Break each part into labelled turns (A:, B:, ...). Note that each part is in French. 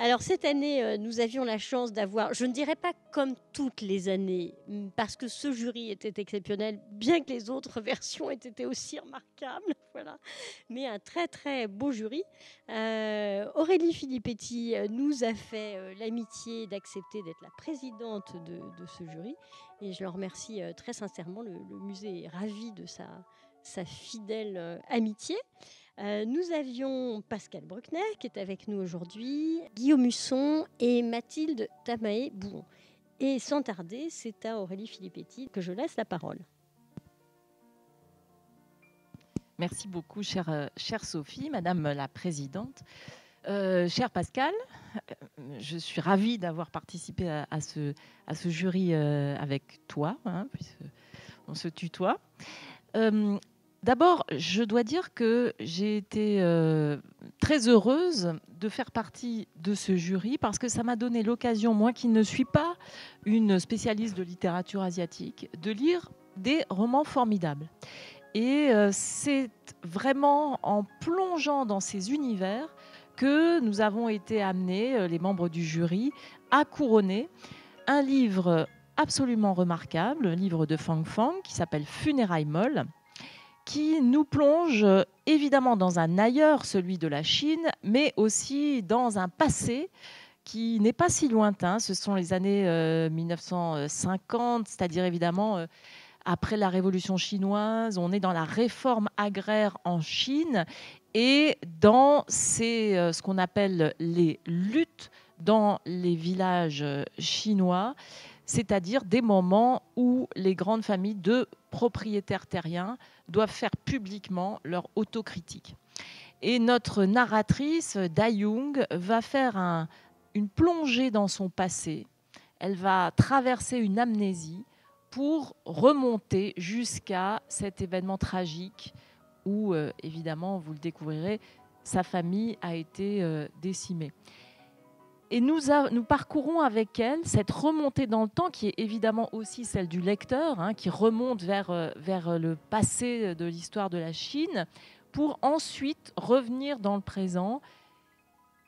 A: Alors cette année, nous avions la chance d'avoir, je ne dirais pas comme toutes les années, parce que ce jury était exceptionnel, bien que les autres versions aient été aussi remarquables, voilà. Mais un très très beau jury. Aurélie Filippetti nous a fait l'amitié d'accepter d'être la présidente de ce jury, et je le remercie très sincèrement. Le musée est ravi de sa fidèle amitié. Nous avions Pascal Bruckner qui est avec nous aujourd'hui, Guillaume Husson et Mathilde Tamaé-Bouon. Et sans tarder, c'est à Aurélie Filippetti que je laisse la parole.
B: Merci beaucoup, chère Sophie, Madame la Présidente. Cher Pascal, je suis ravie d'avoir participé à ce jury avec toi, puisqu'on se tutoie. D'abord, je dois dire que j'ai été très heureuse de faire partie de ce jury parce que ça m'a donné l'occasion, moi qui ne suis pas une spécialiste de littérature asiatique, de lire des romans formidables. Et c'est vraiment en plongeant dans ces univers que nous avons été amenés, les membres du jury, à couronner un livre absolument remarquable, un livre de Fang Fang qui s'appelle Funérailles molles, qui nous plonge évidemment dans un ailleurs, celui de la Chine, mais aussi dans un passé qui n'est pas si lointain. Ce sont les années 1950, c'est-à-dire évidemment après la Révolution chinoise. On est dans la réforme agraire en Chine et dans ce qu'on appelle les luttes dans les villages chinois, c'est-à-dire des moments où les grandes familles de propriétaires terriens doivent faire publiquement leur autocritique. Et notre narratrice, Dai Yung, va faire une plongée dans son passé. Elle va traverser une amnésie pour remonter jusqu'à cet événement tragique où, évidemment, vous le découvrirez, sa famille a été décimée. Et nous parcourons avec elle cette remontée dans le temps qui est évidemment aussi celle du lecteur, qui remonte vers le passé de l'histoire de la Chine pour ensuite revenir dans le présent,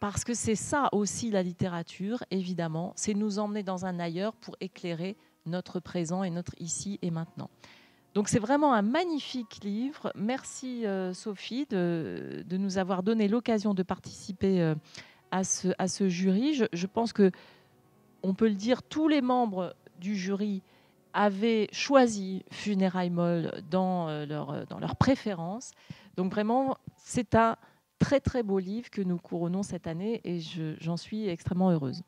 B: parce que c'est ça aussi la littérature, évidemment, c'est nous emmener dans un ailleurs pour éclairer notre présent et notre ici et maintenant. Donc c'est vraiment un magnifique livre. Merci Sophie de nous avoir donné l'occasion de participer à ce jury. Je pense que, on peut le dire, tous les membres du jury avaient choisi Funérailles molles dans leur préférence. Donc vraiment, c'est un très très beau livre que nous couronnons cette année et j'en suis extrêmement heureuse.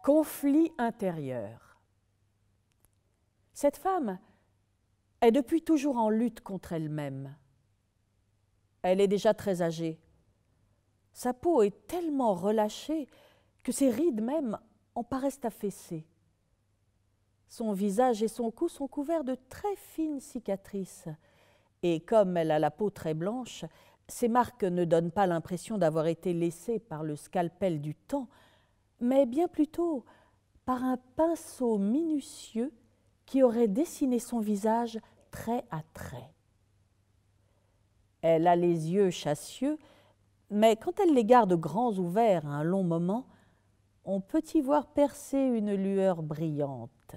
C: Conflit intérieur. Cette femme est depuis toujours en lutte contre elle-même. Elle est déjà très âgée. Sa peau est tellement relâchée que ses rides même en paraissent affaissées. Son visage et son cou sont couverts de très fines cicatrices. Et comme elle a la peau très blanche, ces marques ne donnent pas l'impression d'avoir été laissées par le scalpel du temps, mais bien plutôt par un pinceau minutieux qui aurait dessiné son visage trait à trait. Elle a les yeux chassieux, mais quand elle les garde grands ouverts un long moment, on peut y voir percer une lueur brillante.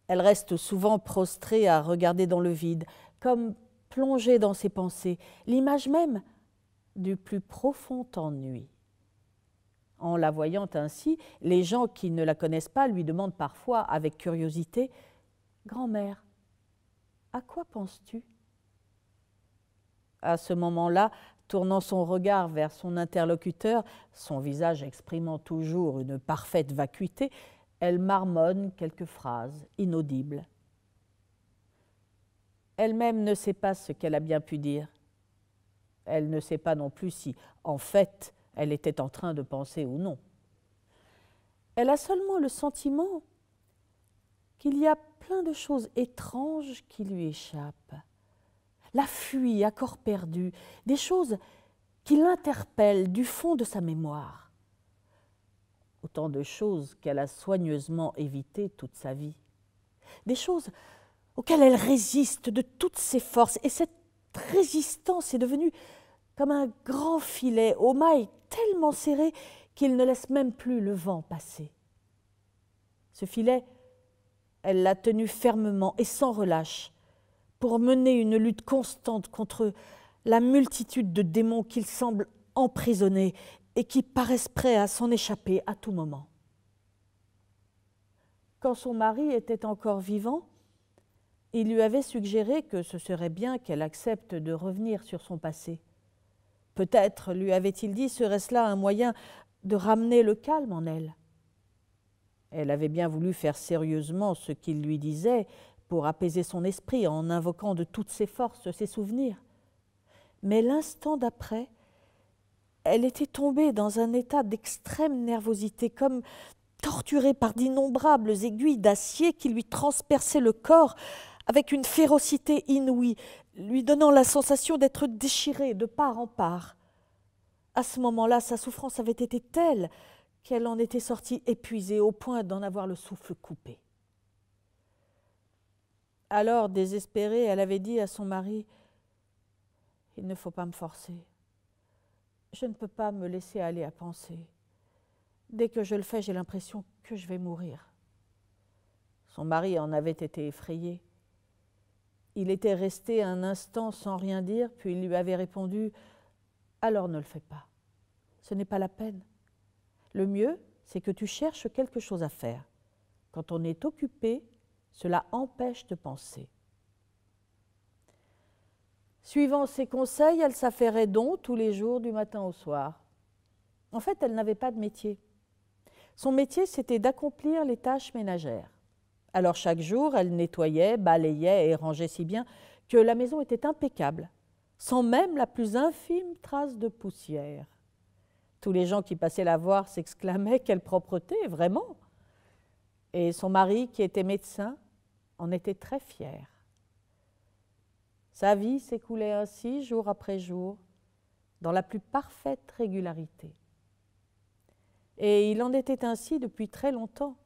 C: Elle reste souvent prostrée à regarder dans le vide, comme plongée dans ses pensées, l'image même du plus profond ennui. En la voyant ainsi, les gens qui ne la connaissent pas lui demandent parfois avec curiosité « Grand-mère, à quoi penses-tu » À ce moment-là, tournant son regard vers son interlocuteur, son visage exprimant toujours une parfaite vacuité, elle marmonne quelques phrases inaudibles. Elle-même ne sait pas ce qu'elle a bien pu dire. Elle ne sait pas non plus si, en fait, elle était en train de penser ou non. Elle a seulement le sentiment qu'il y a plein de choses étranges qui lui échappent. La fuit à corps perdu, des choses qui l'interpellent du fond de sa mémoire. Autant de choses qu'elle a soigneusement évitées toute sa vie. Des choses auquel elle résiste de toutes ses forces. Et cette résistance est devenue comme un grand filet aux mailles tellement serrées qu'il ne laisse même plus le vent passer. Ce filet, elle l'a tenu fermement et sans relâche pour mener une lutte constante contre la multitude de démons qu'il semble emprisonner et qui paraissent prêts à s'en échapper à tout moment. Quand son mari était encore vivant, il lui avait suggéré que ce serait bien qu'elle accepte de revenir sur son passé. Peut-être, lui avait-il dit, serait-ce là un moyen de ramener le calme en elle. Elle avait bien voulu faire sérieusement ce qu'il lui disait pour apaiser son esprit en invoquant de toutes ses forces ses souvenirs. Mais l'instant d'après, elle était tombée dans un état d'extrême nervosité, comme torturée par d'innombrables aiguilles d'acier qui lui transperçaient le corps avec une férocité inouïe, lui donnant la sensation d'être déchirée de part en part. À ce moment-là, sa souffrance avait été telle qu'elle en était sortie épuisée au point d'en avoir le souffle coupé. Alors, désespérée, elle avait dit à son mari « Il ne faut pas me forcer. Je ne peux pas me laisser aller à penser. Dès que je le fais, j'ai l'impression que je vais mourir. » Son mari en avait été effrayé. Il était resté un instant sans rien dire, puis il lui avait répondu « Alors ne le fais pas. Ce n'est pas la peine. Le mieux, c'est que tu cherches quelque chose à faire. Quand on est occupé, cela empêche de penser. » Suivant ses conseils, elle s'affairait donc tous les jours du matin au soir. En fait, elle n'avait pas de métier. Son métier, c'était d'accomplir les tâches ménagères. Alors chaque jour, elle nettoyait, balayait et rangeait si bien que la maison était impeccable, sans même la plus infime trace de poussière. Tous les gens qui passaient la voir s'exclamaient « Quelle propreté, vraiment !» Et son mari, qui était médecin, en était très fier. Sa vie s'écoulait ainsi jour après jour, dans la plus parfaite régularité. Et il en était ainsi depuis très longtemps.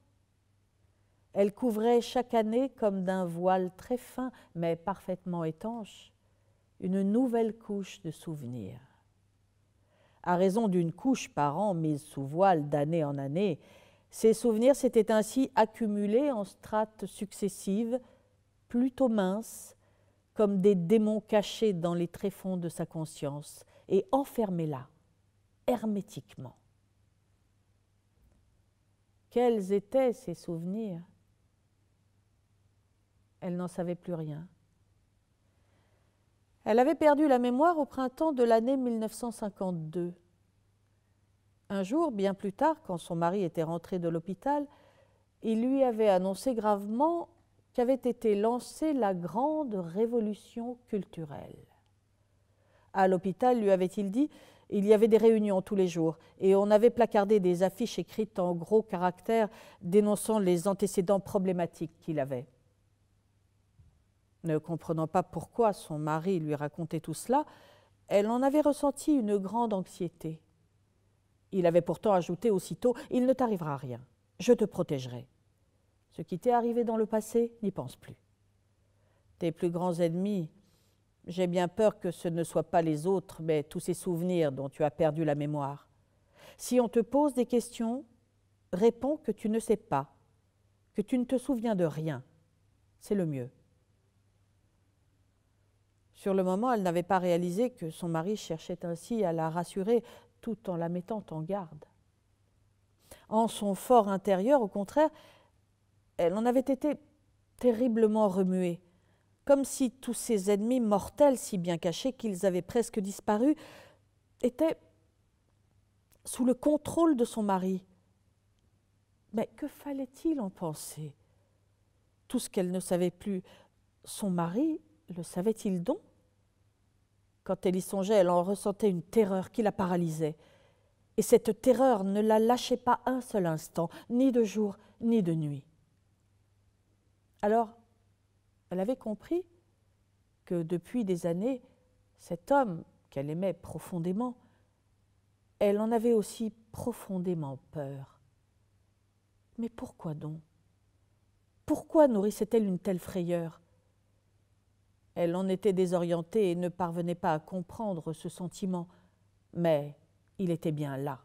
C: Elle couvrait chaque année, comme d'un voile très fin, mais parfaitement étanche, une nouvelle couche de souvenirs. À raison d'une couche par an mise sous voile d'année en année, ces souvenirs s'étaient ainsi accumulés en strates successives, plutôt minces, comme des démons cachés dans les tréfonds de sa conscience et enfermés là, hermétiquement. Quels étaient ces souvenirs ? Elle n'en savait plus rien. Elle avait perdu la mémoire au printemps de l'année 1952. Un jour, bien plus tard, quand son mari était rentré de l'hôpital, il lui avait annoncé gravement qu'avait été lancée la grande révolution culturelle. À l'hôpital, lui avait-il dit, il y avait des réunions tous les jours et on avait placardé des affiches écrites en gros caractères dénonçant les antécédents problématiques qu'il avait. Ne comprenant pas pourquoi son mari lui racontait tout cela, elle en avait ressenti une grande anxiété. Il avait pourtant ajouté aussitôt « Il ne t'arrivera rien, je te protégerai. Ce qui t'est arrivé dans le passé, n'y pense plus. Tes plus grands ennemis, j'ai bien peur que ce ne soient pas les autres, mais tous ces souvenirs dont tu as perdu la mémoire. Si on te pose des questions, réponds que tu ne sais pas, que tu ne te souviens de rien. C'est le mieux. » Sur le moment, elle n'avait pas réalisé que son mari cherchait ainsi à la rassurer tout en la mettant en garde. En son fort intérieur, au contraire, elle en avait été terriblement remuée, comme si tous ses ennemis mortels, si bien cachés qu'ils avaient presque disparu, étaient sous le contrôle de son mari. Mais que fallait-il en penser ? Tout ce qu'elle ne savait plus, son mari le savait-il donc ? Quand elle y songeait, elle en ressentait une terreur qui la paralysait. Et cette terreur ne la lâchait pas un seul instant, ni de jour, ni de nuit. Alors, elle avait compris que depuis des années, cet homme qu'elle aimait profondément, elle en avait aussi profondément peur. Mais pourquoi donc ? Pourquoi nourrissait-elle une telle frayeur ? Elle en était désorientée et ne parvenait pas à comprendre ce sentiment, mais il était bien là.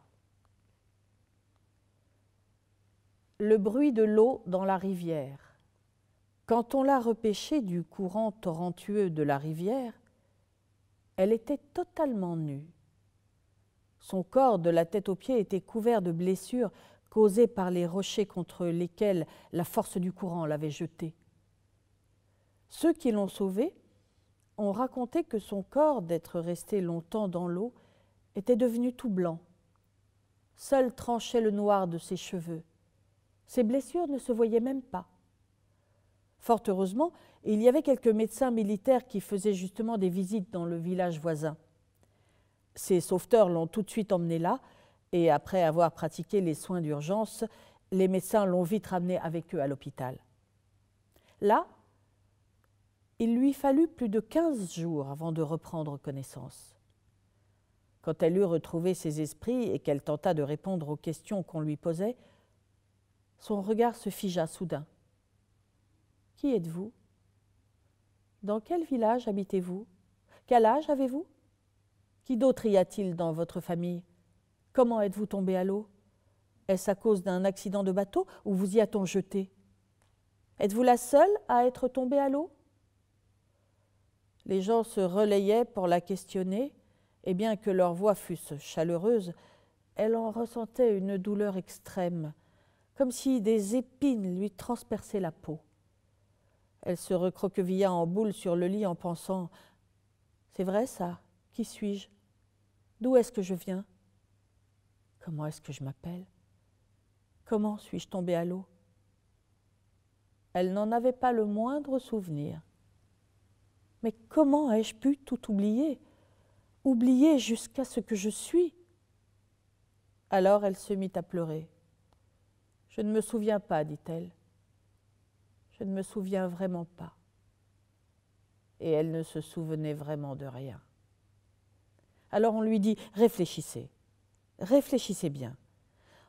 C: Le bruit de l'eau dans la rivière. Quand on l'a repêchée du courant torrentueux de la rivière, elle était totalement nue. Son corps, de la tête aux pieds, était couvert de blessures causées par les rochers contre lesquels la force du courant l'avait jetée. Ceux qui l'ont sauvée ont raconté que son corps, d'être resté longtemps dans l'eau, était devenu tout blanc. Seul tranchait le noir de ses cheveux. Ses blessures ne se voyaient même pas. Fort heureusement, il y avait quelques médecins militaires qui faisaient justement des visites dans le village voisin. Ces sauveteurs l'ont tout de suite emmené là, et après avoir pratiqué les soins d'urgence, les médecins l'ont vite ramené avec eux à l'hôpital. Là, il lui fallut plus de 15 jours avant de reprendre connaissance. Quand elle eut retrouvé ses esprits et qu'elle tenta de répondre aux questions qu'on lui posait, son regard se figea soudain. « Qui êtes-vous? Dans quel village habitez-vous? Quel âge avez-vous? Qui d'autre y a-t-il dans votre famille? Comment êtes-vous tombé à l'eau? Est-ce à cause d'un accident de bateau ou vous y a-t-on jeté? Êtes-vous la seule à être tombée à l'eau? » Les gens se relayaient pour la questionner, et bien que leurs voix fussent chaleureuses, elle en ressentait une douleur extrême, comme si des épines lui transperçaient la peau. Elle se recroquevilla en boule sur le lit en pensant « C'est vrai ça? Qui suis-je? D'où est-ce que je viens? Comment est-ce que je m'appelle? Comment suis-je tombée à l'eau ?» Elle n'en avait pas le moindre souvenir. Mais comment ai-je pu tout oublier? Oublier jusqu'à ce que je suis? Alors elle se mit à pleurer. « Je ne me souviens pas, dit-elle. Je ne me souviens vraiment pas. » Et elle ne se souvenait vraiment de rien. Alors on lui dit « Réfléchissez, réfléchissez bien.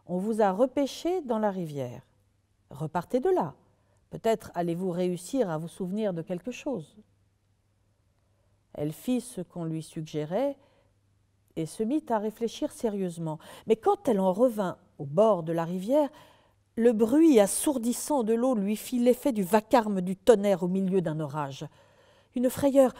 C: On vous a repêché dans la rivière. Repartez de là. Peut-être allez-vous réussir à vous souvenir de quelque chose. » Elle fit ce qu'on lui suggérait et se mit à réfléchir sérieusement. Mais quand elle en revint au bord de la rivière, le bruit assourdissant de l'eau lui fit l'effet du vacarme du tonnerre au milieu d'un orage. Une frayeur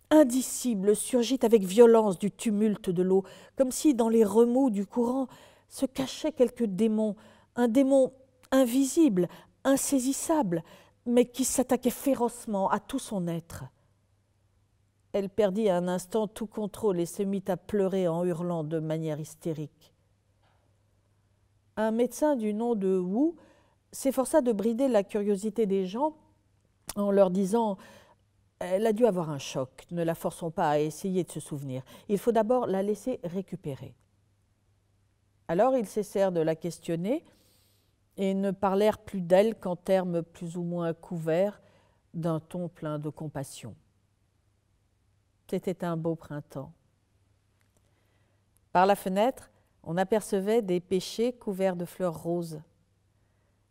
C: indicible surgit avec violence du tumulte de l'eau, comme si dans les remous du courant se cachait quelque démon, un démon invisible, insaisissable, mais qui s'attaquait férocement à tout son être. Elle perdit un instant tout contrôle et se mit à pleurer en hurlant de manière hystérique. Un médecin du nom de Wu s'efforça de brider la curiosité des gens en leur disant « Elle a dû avoir un choc, ne la forçons pas à essayer de se souvenir. Il faut d'abord la laisser récupérer. » Alors ils cessèrent de la questionner et ne parlèrent plus d'elle qu'en termes plus ou moins couverts d'un ton plein de compassion. C'était un beau printemps. Par la fenêtre, on apercevait des pêchers couverts de fleurs roses.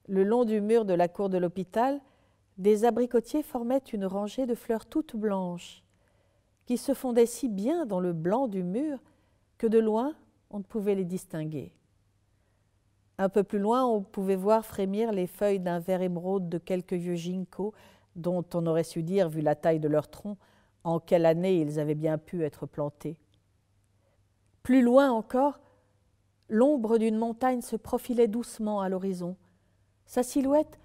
C: Le long du mur de la cour de l'hôpital, des abricotiers formaient une rangée de fleurs toutes blanches, qui se fondaient si bien dans le blanc du mur que de loin, on ne pouvait les distinguer. Un peu plus loin, on pouvait voir frémir les feuilles d'un vert émeraude de quelques vieux ginkgos, dont on aurait su dire, vu la taille de leur tronc, en quelle année ils avaient bien pu être plantés. Plus loin encore, l'ombre d'une montagne se profilait doucement à l'horizon, sa silhouette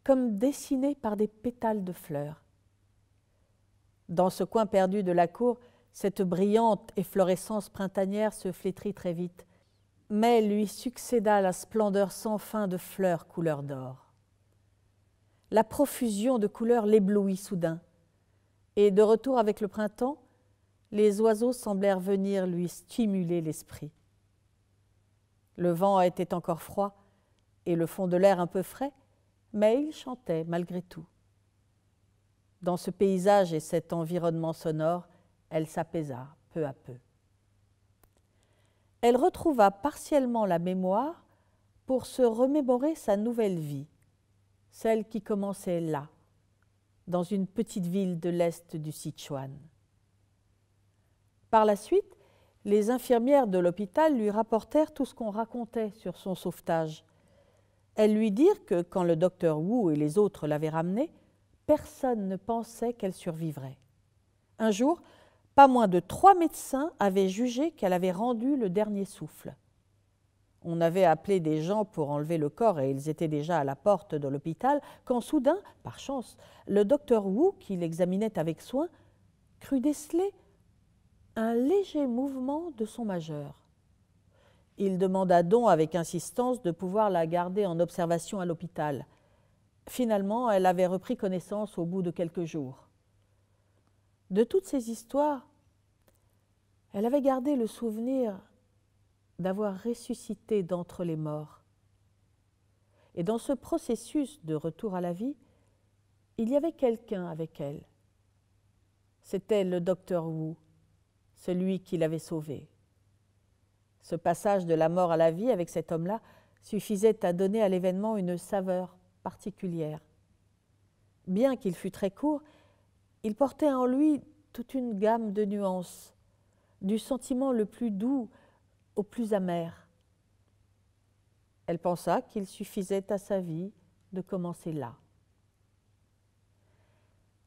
C: comme dessinée par des pétales de fleurs. Dans ce coin perdu de la cour, cette brillante efflorescence printanière se flétrit très vite, mais lui succéda la splendeur sans fin de fleurs couleur d'or. La profusion de couleurs l'éblouit soudain, et de retour avec le printemps, les oiseaux semblèrent venir lui stimuler l'esprit. Le vent était encore froid et le fond de l'air un peu frais, mais il chantait malgré tout. Dans ce paysage et cet environnement sonore, elle s'apaisa peu à peu. Elle retrouva partiellement la mémoire pour se remémorer sa nouvelle vie, celle qui commençait là, dans une petite ville de l'est du Sichuan. Par la suite, les infirmières de l'hôpital lui rapportèrent tout ce qu'on racontait sur son sauvetage. Elles lui dirent que quand le docteur Wu et les autres l'avaient ramenée, personne ne pensait qu'elle survivrait. Un jour, pas moins de 3 médecins avaient jugé qu'elle avait rendu le dernier souffle. On avait appelé des gens pour enlever le corps et ils étaient déjà à la porte de l'hôpital quand soudain, par chance, le docteur Wu, qui l'examinait avec soin, crut déceler un léger mouvement de son majeur. Il demanda donc avec insistance de pouvoir la garder en observation à l'hôpital. Finalement, elle avait repris connaissance au bout de quelques jours. De toutes ces histoires, elle avait gardé le souvenir d'avoir ressuscité d'entre les morts. Et dans ce processus de retour à la vie, il y avait quelqu'un avec elle. C'était le docteur Wu, celui qui l'avait sauvée. Ce passage de la mort à la vie avec cet homme-là suffisait à donner à l'événement une saveur particulière. Bien qu'il fût très court, il portait en lui toute une gamme de nuances, du sentiment le plus doux au plus amer. Elle pensa qu'il suffisait à sa vie de commencer là.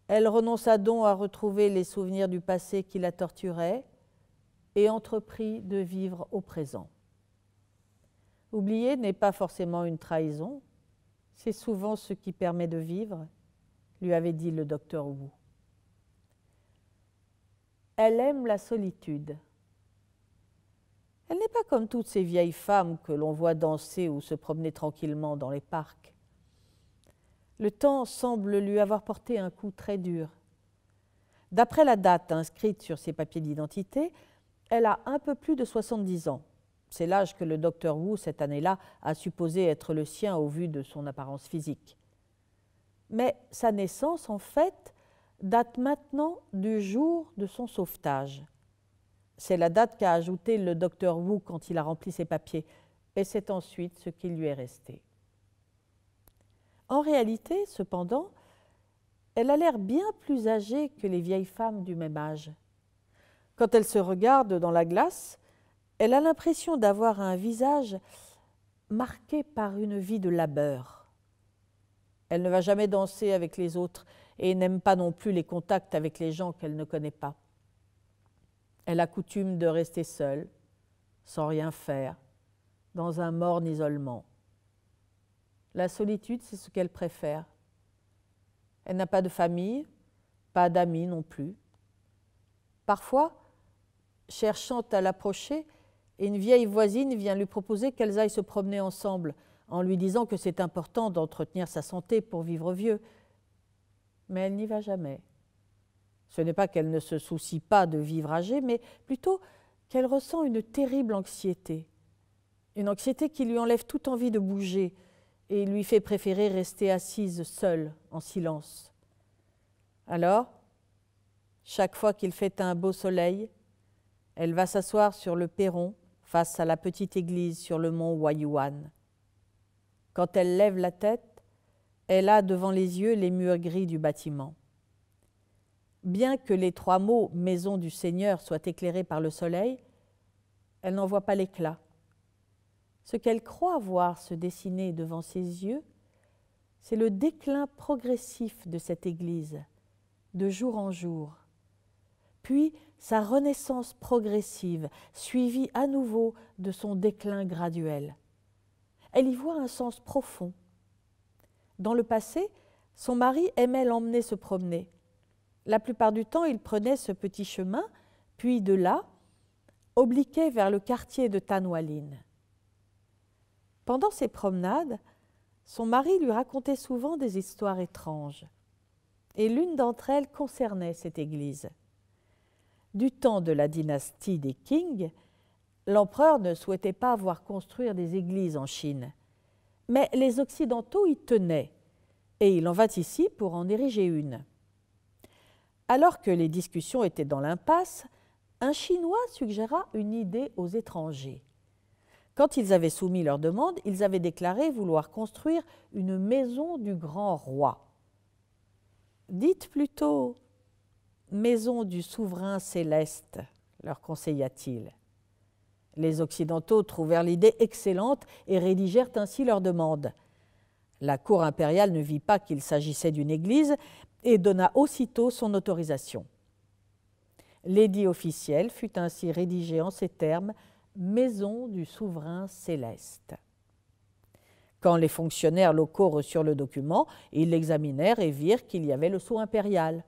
C: Elle renonça donc à retrouver les souvenirs du passé qui la torturaient et entreprit de vivre au présent. Oublier n'est pas forcément une trahison, c'est souvent ce qui permet de vivre, lui avait dit le docteur Wu. Elle aime la solitude. Elle n'est pas comme toutes ces vieilles femmes que l'on voit danser ou se promener tranquillement dans les parcs. Le temps semble lui avoir porté un coup très dur. D'après la date inscrite sur ses papiers d'identité, elle a un peu plus de 70 ans. C'est l'âge que le docteur Wu, cette année-là, a supposé être le sien au vu de son apparence physique. Mais sa naissance, en fait, date maintenant du jour de son sauvetage. C'est la date qu'a ajoutée le docteur Wu quand il a rempli ses papiers, et c'est ensuite ce qui lui est resté. En réalité, cependant, elle a l'air bien plus âgée que les vieilles femmes du même âge. Quand elle se regarde dans la glace, elle a l'impression d'avoir un visage marqué par une vie de labeur. Elle ne va jamais danser avec les autres et n'aime pas non plus les contacts avec les gens qu'elle ne connaît pas. Elle a coutume de rester seule, sans rien faire, dans un morne isolement. La solitude, c'est ce qu'elle préfère. Elle n'a pas de famille, pas d'amis non plus. Parfois, cherchant à l'approcher, une vieille voisine vient lui proposer qu'elles aillent se promener ensemble, en lui disant que c'est important d'entretenir sa santé pour vivre vieux. Mais elle n'y va jamais. Ce n'est pas qu'elle ne se soucie pas de vivre âgée, mais plutôt qu'elle ressent une terrible anxiété. Une anxiété qui lui enlève toute envie de bouger et lui fait préférer rester assise seule, en silence. Alors, chaque fois qu'il fait un beau soleil, elle va s'asseoir sur le perron face à la petite église sur le mont Huayuan. Quand elle lève la tête, elle a devant les yeux les murs gris du bâtiment. Bien que les 3 mots « Maison du Seigneur » soient éclairés par le soleil, elle n'en voit pas l'éclat. Ce qu'elle croit voir se dessiner devant ses yeux, c'est le déclin progressif de cette église, de jour en jour, puis sa renaissance progressive, suivie à nouveau de son déclin graduel. Elle y voit un sens profond. Dans le passé, son mari aimait l'emmener se promener. La plupart du temps, il prenait ce petit chemin, puis de là, obliquait vers le quartier de Tanhualin. Pendant ces promenades, son mari lui racontait souvent des histoires étranges, et l'une d'entre elles concernait cette église. Du temps de la dynastie des Qing, l'empereur ne souhaitait pas voir construire des églises en Chine, mais les Occidentaux y tenaient, et il en vint ici pour en ériger une. Alors que les discussions étaient dans l'impasse, un Chinois suggéra une idée aux étrangers. Quand ils avaient soumis leur demande, ils avaient déclaré vouloir construire une maison du grand roi. Dites plutôt « maison du souverain céleste », leur conseilla-t-il. Les Occidentaux trouvèrent l'idée excellente et rédigèrent ainsi leur demande. La cour impériale ne vit pas qu'il s'agissait d'une église et donna aussitôt son autorisation. L'édit officiel fut ainsi rédigé en ces termes « Maison du souverain céleste ». Quand les fonctionnaires locaux reçurent le document, ils l'examinèrent et virent qu'il y avait le sceau impérial.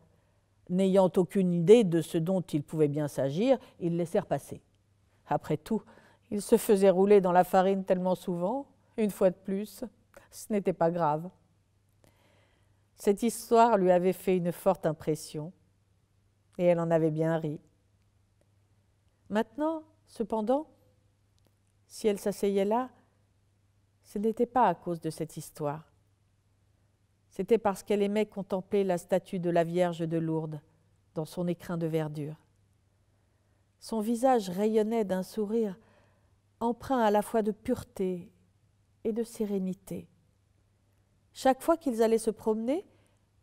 C: N'ayant aucune idée de ce dont il pouvait bien s'agir, ils laissèrent passer. Après tout, ils se faisaient rouler dans la farine tellement souvent, une fois de plus, ce n'était pas grave. Cette histoire lui avait fait une forte impression, et elle en avait bien ri. Maintenant, cependant, si elle s'asseyait là, ce n'était pas à cause de cette histoire. C'était parce qu'elle aimait contempler la statue de la Vierge de Lourdes dans son écrin de verdure. Son visage rayonnait d'un sourire empreint à la fois de pureté et de sérénité. Chaque fois qu'ils allaient se promener,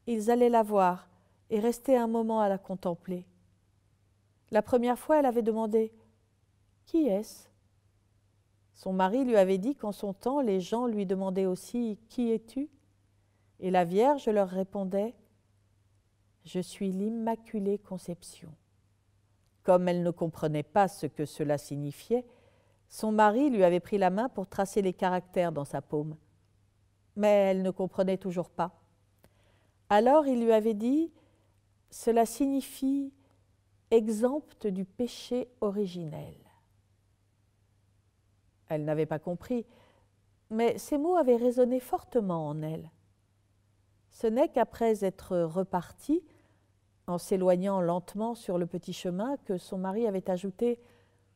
C: ils allaient la voir et rester un moment à la contempler. La première fois, elle avait demandé « Qui est-ce » Son mari lui avait dit qu'en son temps, les gens lui demandaient aussi « Qui es-tu » Et la Vierge leur répondait « Je suis l'Immaculée Conception ». Comme elle ne comprenait pas ce que cela signifiait, son mari lui avait pris la main pour tracer les caractères dans sa paume. Mais elle ne comprenait toujours pas. Alors il lui avait dit « Cela signifie exempte du péché originel ». Elle n'avait pas compris, mais ces mots avaient résonné fortement en elle. Ce n'est qu'après être repartie, en s'éloignant lentement sur le petit chemin, que son mari avait ajouté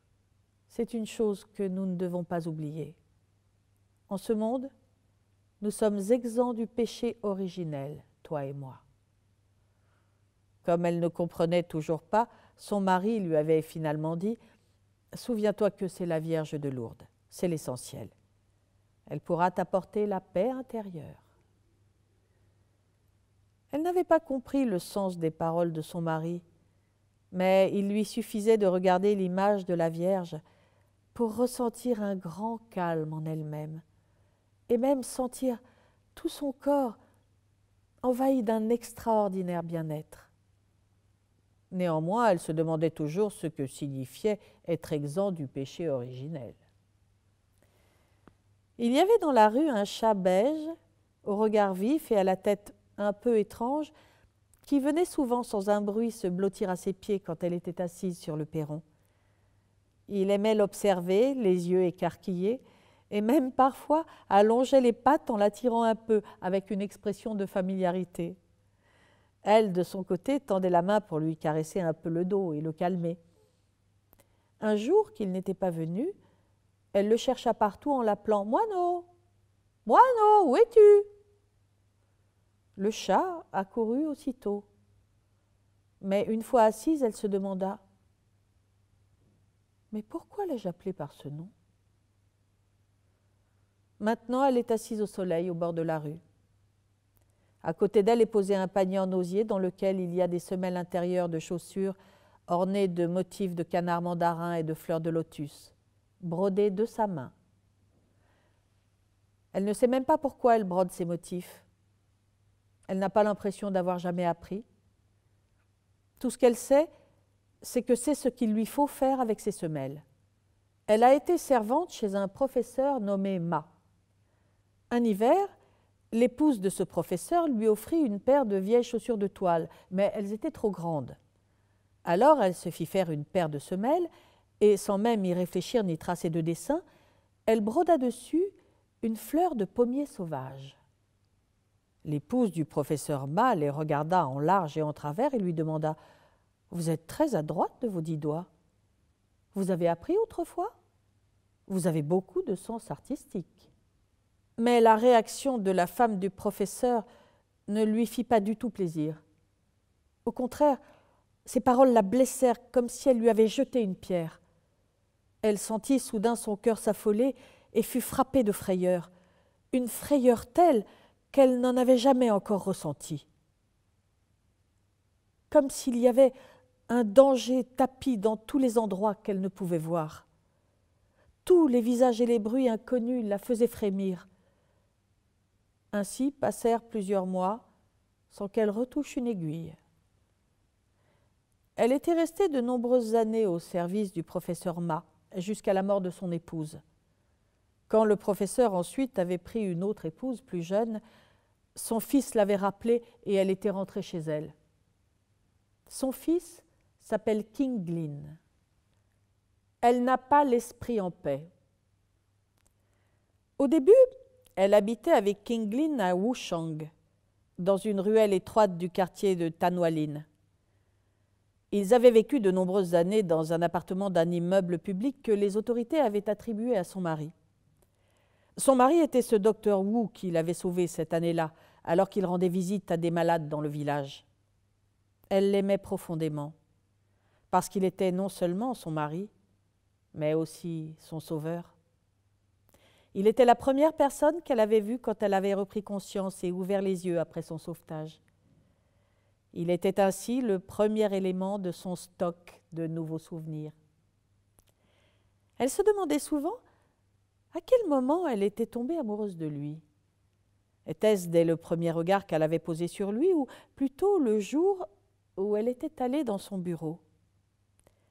C: « C'est une chose que nous ne devons pas oublier. En ce monde, nous sommes exempts du péché originel, toi et moi. » Comme elle ne comprenait toujours pas, son mari lui avait finalement dit « Souviens-toi que c'est la Vierge de Lourdes, c'est l'essentiel. Elle pourra t'apporter la paix intérieure. » Elle n'avait pas compris le sens des paroles de son mari, mais il lui suffisait de regarder l'image de la Vierge pour ressentir un grand calme en elle-même et même sentir tout son corps envahi d'un extraordinaire bien-être. Néanmoins, elle se demandait toujours ce que signifiait être exempt du péché originel. Il y avait dans la rue un chat beige, au regard vif et à la tête un peu étrange, qui venait souvent sans un bruit se blottir à ses pieds quand elle était assise sur le perron. Il aimait l'observer, les yeux écarquillés, et même parfois allongeait les pattes en la tirant un peu, avec une expression de familiarité. Elle, de son côté, tendait la main pour lui caresser un peu le dos et le calmer. Un jour qu'il n'était pas venu, elle le chercha partout en l'appelant « Moineau, Moineau, où es-tu » Le chat accourut aussitôt. Mais une fois assise, elle se demanda « Mais pourquoi l'ai-je appelé par ce nom ?» Maintenant, elle est assise au soleil au bord de la rue. À côté d'elle est posé un panier en osier dans lequel il y a des semelles intérieures de chaussures ornées de motifs de canard mandarin et de fleurs de lotus, brodées de sa main. Elle ne sait même pas pourquoi elle brode ces motifs. Elle n'a pas l'impression d'avoir jamais appris. Tout ce qu'elle sait, c'est que c'est ce qu'il lui faut faire avec ses semelles. Elle a été servante chez un professeur nommé Ma. Un hiver, l'épouse de ce professeur lui offrit une paire de vieilles chaussures de toile, mais elles étaient trop grandes. Alors elle se fit faire une paire de semelles et, sans même y réfléchir ni tracer de dessin, elle broda dessus une fleur de pommier sauvage. L'épouse du professeur Ma les regarda en large et en travers et lui demanda « Vous êtes très adroite de vos 10 doigts. Vous avez appris autrefois? Vous avez beaucoup de sens artistique. » Mais la réaction de la femme du professeur ne lui fit pas du tout plaisir. Au contraire, ces paroles la blessèrent comme si elle lui avait jeté une pierre. Elle sentit soudain son cœur s'affoler et fut frappée de frayeur, une frayeur telle qu'elle n'en avait jamais encore ressentie. comme s'il y avait un danger tapi dans tous les endroits qu'elle ne pouvait voir. Tous les visages et les bruits inconnus la faisaient frémir. Ainsi passèrent plusieurs mois sans qu'elle retouche une aiguille. Elle était restée de nombreuses années au service du professeur Ma, jusqu'à la mort de son épouse. Quand le professeur ensuite avait pris une autre épouse plus jeune, son fils l'avait rappelée et elle était rentrée chez elle. Son fils s'appelle King Glynn. Elle n'a pas l'esprit en paix. Au début, elle habitait avec King Glynn à Wuchang, dans une ruelle étroite du quartier de Tanwalin. Ils avaient vécu de nombreuses années dans un appartement d'un immeuble public que les autorités avaient attribué à son mari. Son mari était ce docteur Wu qui l'avait sauvé cette année-là, alors qu'il rendait visite à des malades dans le village. Elle l'aimait profondément, parce qu'il était non seulement son mari, mais aussi son sauveur. Il était la première personne qu'elle avait vue quand elle avait repris conscience et ouvert les yeux après son sauvetage. Il était ainsi le premier élément de son stock de nouveaux souvenirs. Elle se demandait souvent à quel moment elle était tombée amoureuse de lui. Était-ce dès le premier regard qu'elle avait posé sur lui ou plutôt le jour où elle était allée dans son bureau?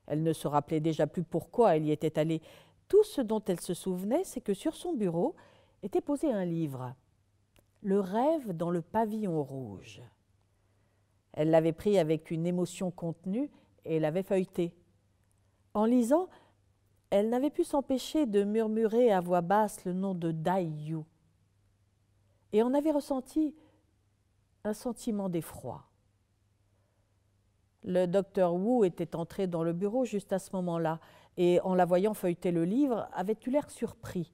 C: Elle ne se rappelait déjà plus pourquoi elle y était allée. Tout ce dont elle se souvenait, c'est que sur son bureau était posé un livre, Le rêve dans le pavillon rouge. Elle l'avait pris avec une émotion contenue et l'avait feuilleté. En lisant, elle n'avait pu s'empêcher de murmurer à voix basse le nom de Dai Yu et en avait ressenti un sentiment d'effroi. Le docteur Wu était entré dans le bureau juste à ce moment-là et, en la voyant feuilleter le livre, avait eu l'air surpris.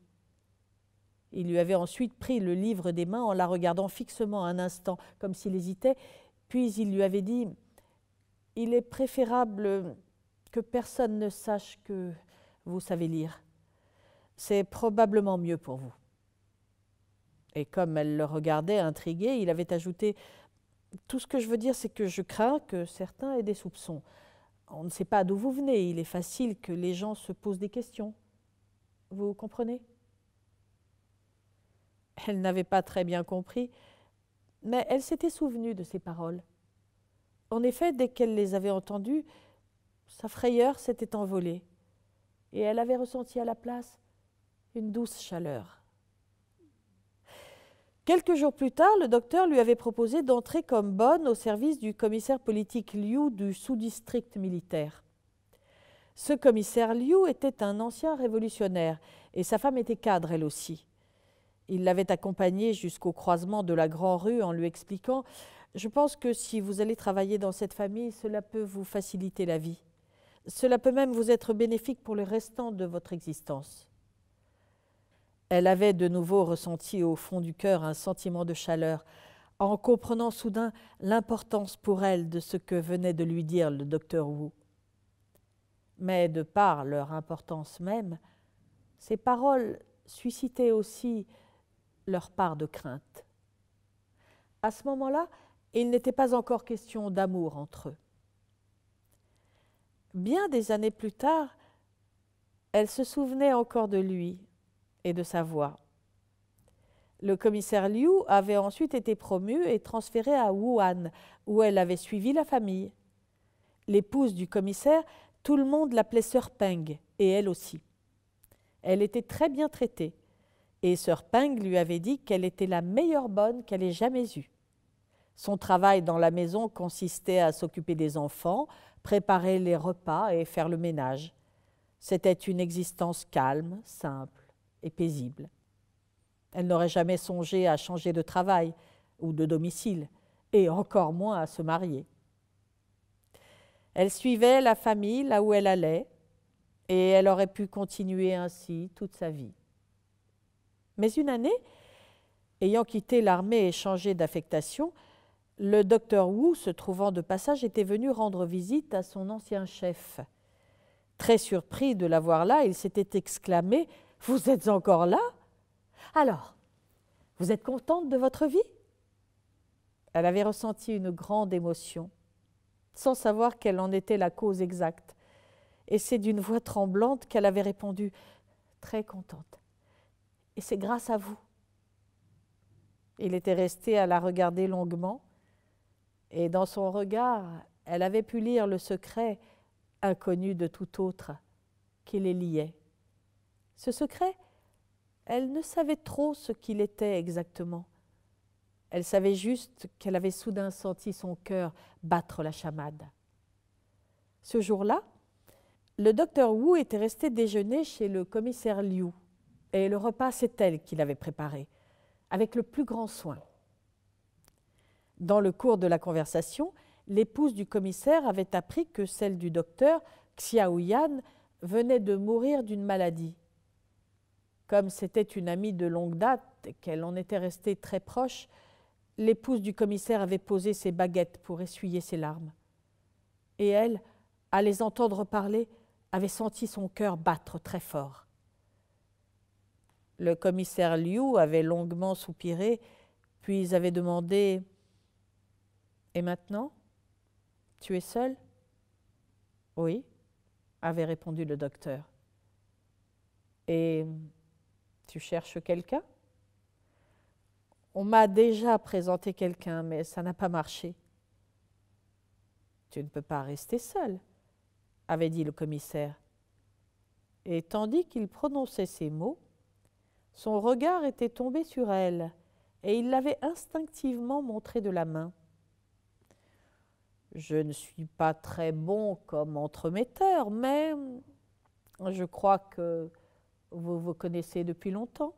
C: Il lui avait ensuite pris le livre des mains en la regardant fixement un instant, comme s'il hésitait, puis il lui avait dit « Il est préférable que personne ne sache que vous savez lire. C'est probablement mieux pour vous. » Et comme elle le regardait intriguée, il avait ajouté « Tout ce que je veux dire, c'est que je crains que certains aient des soupçons. On ne sait pas d'où vous venez, il est facile que les gens se posent des questions. Vous comprenez ?» Elle n'avait pas très bien compris, mais elle s'était souvenue de ces paroles. En effet, dès qu'elle les avait entendues, sa frayeur s'était envolée et elle avait ressenti à la place une douce chaleur. Quelques jours plus tard, le docteur lui avait proposé d'entrer comme bonne au service du commissaire politique Liu du sous-district militaire. Ce commissaire Liu était un ancien révolutionnaire et sa femme était cadre elle aussi. Il l'avait accompagnée jusqu'au croisement de la Grande Rue en lui expliquant « Je pense que si vous allez travailler dans cette famille, cela peut vous faciliter la vie. Cela peut même vous être bénéfique pour le restant de votre existence. » Elle avait de nouveau ressenti au fond du cœur un sentiment de chaleur, en comprenant soudain l'importance pour elle de ce que venait de lui dire le docteur Wu. Mais de par leur importance même, ces paroles suscitaient aussi leur part de crainte. À ce moment-là, il n'était pas encore question d'amour entre eux. Bien des années plus tard, elle se souvenait encore de lui et de sa voix. Le commissaire Liu avait ensuite été promu et transféré à Wuhan, où elle avait suivi la famille. L'épouse du commissaire, tout le monde l'appelait Sœur Peng, et elle aussi. Elle était très bien traitée, et Sœur Peng lui avait dit qu'elle était la meilleure bonne qu'elle ait jamais eue. Son travail dans la maison consistait à s'occuper des enfants, préparer les repas et faire le ménage. C'était une existence calme, simple et paisible. Elle n'aurait jamais songé à changer de travail ou de domicile, et encore moins à se marier. Elle suivait la famille là où elle allait, et elle aurait pu continuer ainsi toute sa vie. Mais une année, ayant quitté l'armée et changé d'affectation, le docteur Wu, se trouvant de passage, était venu rendre visite à son ancien chef. Très surpris de la voir là, il s'était exclamé « Vous êtes encore là? Alors, vous êtes contente de votre vie ?» Elle avait ressenti une grande émotion sans savoir quelle en était la cause exacte. Et c'est d'une voix tremblante qu'elle avait répondu, très contente. « Et c'est grâce à vous. » Il était resté à la regarder longuement, et dans son regard, elle avait pu lire le secret, inconnu de tout autre, qui les liait. Ce secret, elle ne savait trop ce qu'il était exactement. Elle savait juste qu'elle avait soudain senti son cœur battre la chamade. Ce jour-là, le docteur Wu était resté déjeuner chez le commissaire Liu, et le repas, c'est elle qui l'avait préparé, avec le plus grand soin. Dans le cours de la conversation, l'épouse du commissaire avait appris que celle du docteur, Xiao Yan, venait de mourir d'une maladie. Comme c'était une amie de longue date et qu'elle en était restée très proche, l'épouse du commissaire avait posé ses baguettes pour essuyer ses larmes. Et elle, à les entendre parler, avait senti son cœur battre très fort. Le commissaire Liu avait longuement soupiré, puis avait demandé « Et maintenant, tu es seule ?»« Oui, » avait répondu le docteur. « Et tu cherches quelqu'un ?»« On m'a déjà présenté quelqu'un, mais ça n'a pas marché. »« Tu ne peux pas rester seule, » avait dit le commissaire. Et tandis qu'il prononçait ces mots, son regard était tombé sur elle, et il l'avait instinctivement montré de la main. « Je ne suis pas très bon comme entremetteur, mais je crois que vous vous connaissez depuis longtemps. »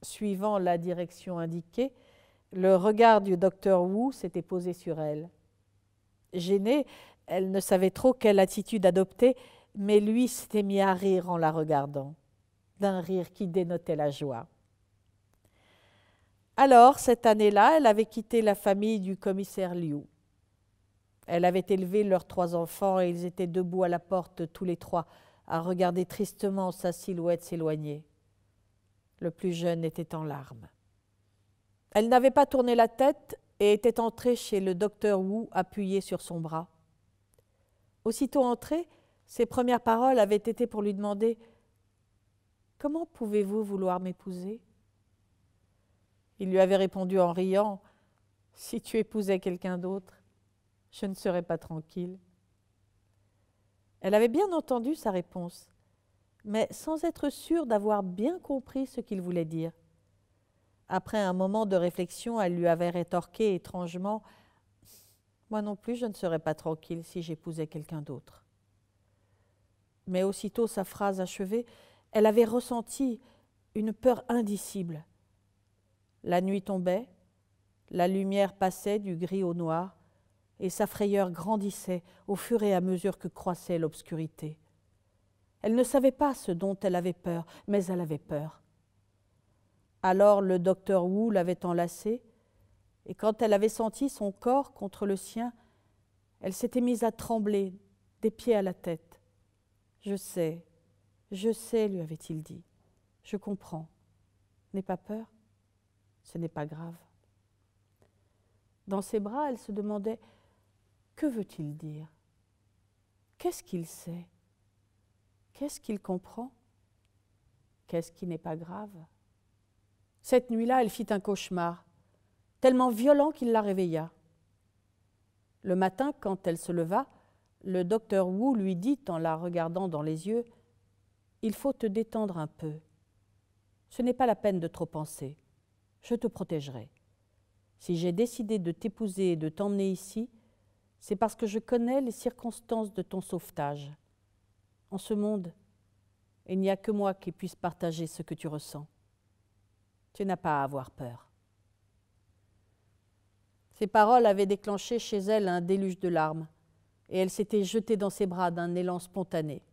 C: Suivant la direction indiquée, le regard du docteur Wu s'était posé sur elle. Gênée, elle ne savait trop quelle attitude adopter, mais lui s'était mis à rire en la regardant, d'un rire qui dénotait la joie. Alors, cette année-là, elle avait quitté la famille du commissaire Liu. Elle avait élevé leurs 3 enfants et ils étaient debout à la porte tous les 3, à regarder tristement sa silhouette s'éloigner. Le plus jeune était en larmes. Elle n'avait pas tourné la tête et était entrée chez le docteur Wu appuyé sur son bras. Aussitôt entrée, ses premières paroles avaient été pour lui demander « Comment pouvez-vous vouloir m'épouser ?» Il lui avait répondu en riant « Si tu épousais quelqu'un d'autre, je ne serais pas tranquille. » Elle avait bien entendu sa réponse, mais sans être sûre d'avoir bien compris ce qu'il voulait dire. Après un moment de réflexion, elle lui avait rétorqué étrangement « Moi non plus, je ne serais pas tranquille si j'épousais quelqu'un d'autre. » Mais aussitôt sa phrase achevée, elle avait ressenti une peur indicible. La nuit tombait, la lumière passait du gris au noir, et sa frayeur grandissait au fur et à mesure que croissait l'obscurité. Elle ne savait pas ce dont elle avait peur, mais elle avait peur. Alors le docteur Wu l'avait enlacée, et quand elle avait senti son corps contre le sien, elle s'était mise à trembler des pieds à la tête. « Je sais, lui avait-il dit. « Je comprends. N'aie pas peur, ce n'est pas grave. » Dans ses bras, elle se demandait « Que veut-il dire? Qu'est-ce qu'il sait? Qu'est-ce qu'il comprend? Qu'est-ce qui n'est pas grave ?» Cette nuit-là, elle fit un cauchemar, tellement violent qu'il la réveilla. Le matin, quand elle se leva, le docteur Wu lui dit en la regardant dans les yeux « Il faut te détendre un peu. Ce n'est pas la peine de trop penser. Je te protégerai. Si j'ai décidé de t'épouser et de t'emmener ici, c'est parce que je connais les circonstances de ton sauvetage. En ce monde, il n'y a que moi qui puisse partager ce que tu ressens. Tu n'as pas à avoir peur. » Ces paroles avaient déclenché chez elle un déluge de larmes, et elle s'était jetée dans ses bras d'un élan spontané.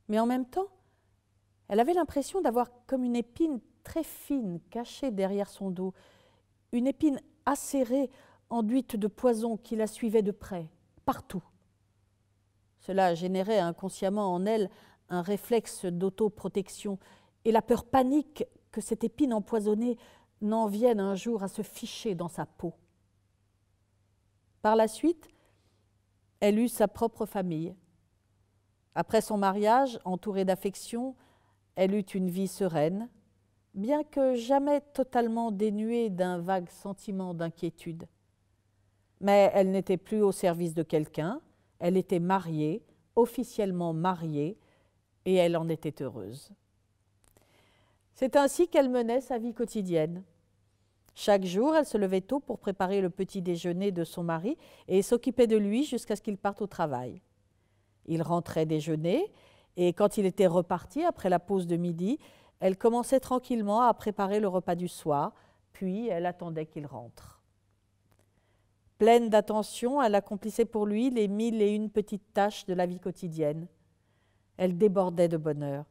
C: Mais en même temps, elle avait l'impression d'avoir comme une épine très fine cachée derrière son dos, une épine acérée, enduite de poison qui la suivait de près, partout. Cela générait inconsciemment en elle un réflexe d'autoprotection et la peur panique que cette épine empoisonnée n'en vienne un jour à se ficher dans sa peau. Par la suite, elle eut sa propre famille. Après son mariage, entourée d'affection, elle eut une vie sereine, bien que jamais totalement dénuée d'un vague sentiment d'inquiétude. Mais elle n'était plus au service de quelqu'un, elle était mariée, officiellement mariée, et elle en était heureuse. C'est ainsi qu'elle menait sa vie quotidienne. Chaque jour, elle se levait tôt pour préparer le petit déjeuner de son mari et s'occupait de lui jusqu'à ce qu'il parte au travail. Il rentrait déjeuner et quand il était reparti après la pause de midi, elle commençait tranquillement à préparer le repas du soir, puis elle attendait qu'il rentre. Pleine d'attention, elle accomplissait pour lui les 1001 petites tâches de la vie quotidienne. Elle débordait de bonheur.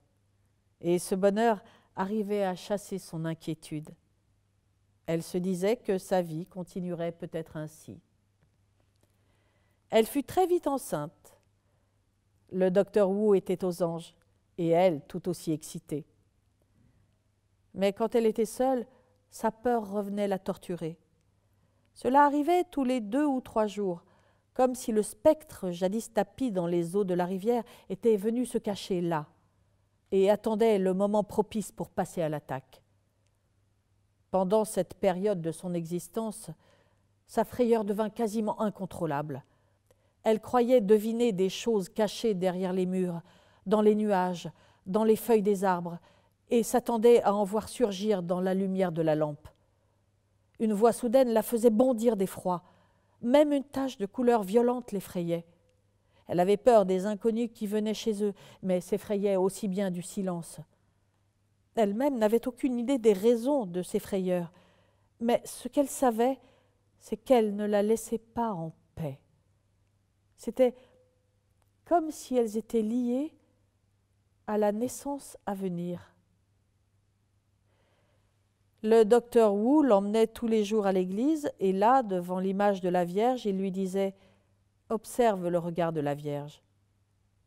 C: Et ce bonheur arrivait à chasser son inquiétude. Elle se disait que sa vie continuerait peut-être ainsi. Elle fut très vite enceinte. Le docteur Wu était aux anges, et elle tout aussi excitée. Mais quand elle était seule, sa peur revenait la torturer. Cela arrivait tous les 2 ou 3 jours, comme si le spectre, jadis tapi dans les eaux de la rivière, était venu se cacher là, et attendait le moment propice pour passer à l'attaque. Pendant cette période de son existence, sa frayeur devint quasiment incontrôlable. Elle croyait deviner des choses cachées derrière les murs, dans les nuages, dans les feuilles des arbres, et s'attendait à en voir surgir dans la lumière de la lampe. Une voix soudaine la faisait bondir d'effroi. Même une tache de couleur violente l'effrayait. Elle avait peur des inconnus qui venaient chez eux, mais s'effrayait aussi bien du silence. Elle-même n'avait aucune idée des raisons de ces frayeurs, mais ce qu'elle savait, c'est qu'elles ne la laissaient pas en paix. C'était comme si elles étaient liées à la naissance à venir. Le docteur Wu l'emmenait tous les jours à l'église et là, devant l'image de la Vierge, il lui disait « Observe le regard de la Vierge.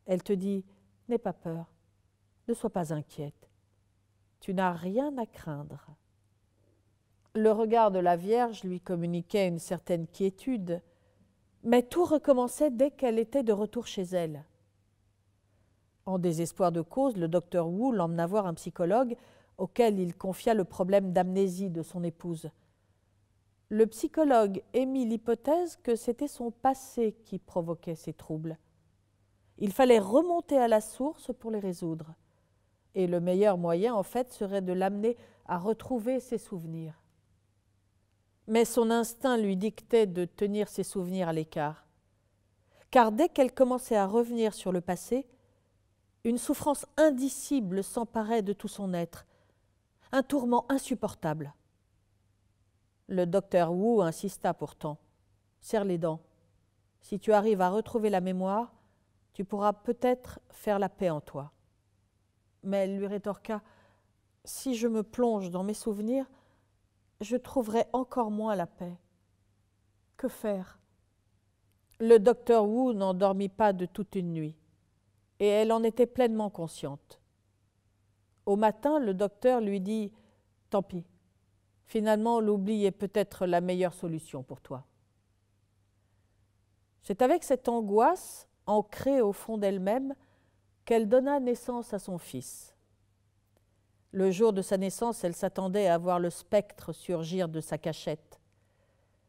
C: Elle te dit « N'aie pas peur, ne sois pas inquiète. Tu n'as rien à craindre. » Le regard de la Vierge lui communiquait une certaine quiétude, mais tout recommençait dès qu'elle était de retour chez elle. En désespoir de cause, le docteur Wu l'emmena voir un psychologue auquel il confia le problème d'amnésie de son épouse. Le psychologue émit l'hypothèse que c'était son passé qui provoquait ces troubles. Il fallait remonter à la source pour les résoudre. Et le meilleur moyen, en fait, serait de l'amener à retrouver ses souvenirs. Mais son instinct lui dictait de tenir ses souvenirs à l'écart. Car dès qu'elle commençait à revenir sur le passé, une souffrance indicible s'emparait de tout son être, un tourment insupportable. Le docteur Wu insista pourtant. « Serre les dents. Si tu arrives à retrouver la mémoire, tu pourras peut-être faire la paix en toi. » Mais elle lui rétorqua « Si je me plonge dans mes souvenirs, je trouverai encore moins la paix. Que faire ?» Le docteur Wu n'en dormit pas de toute une nuit, et elle en était pleinement consciente. Au matin, le docteur lui dit « Tant pis, finalement l'oubli est peut-être la meilleure solution pour toi. » C'est avec cette angoisse, ancrée au fond d'elle-même, qu'elle donna naissance à son fils. Le jour de sa naissance, elle s'attendait à voir le spectre surgir de sa cachette.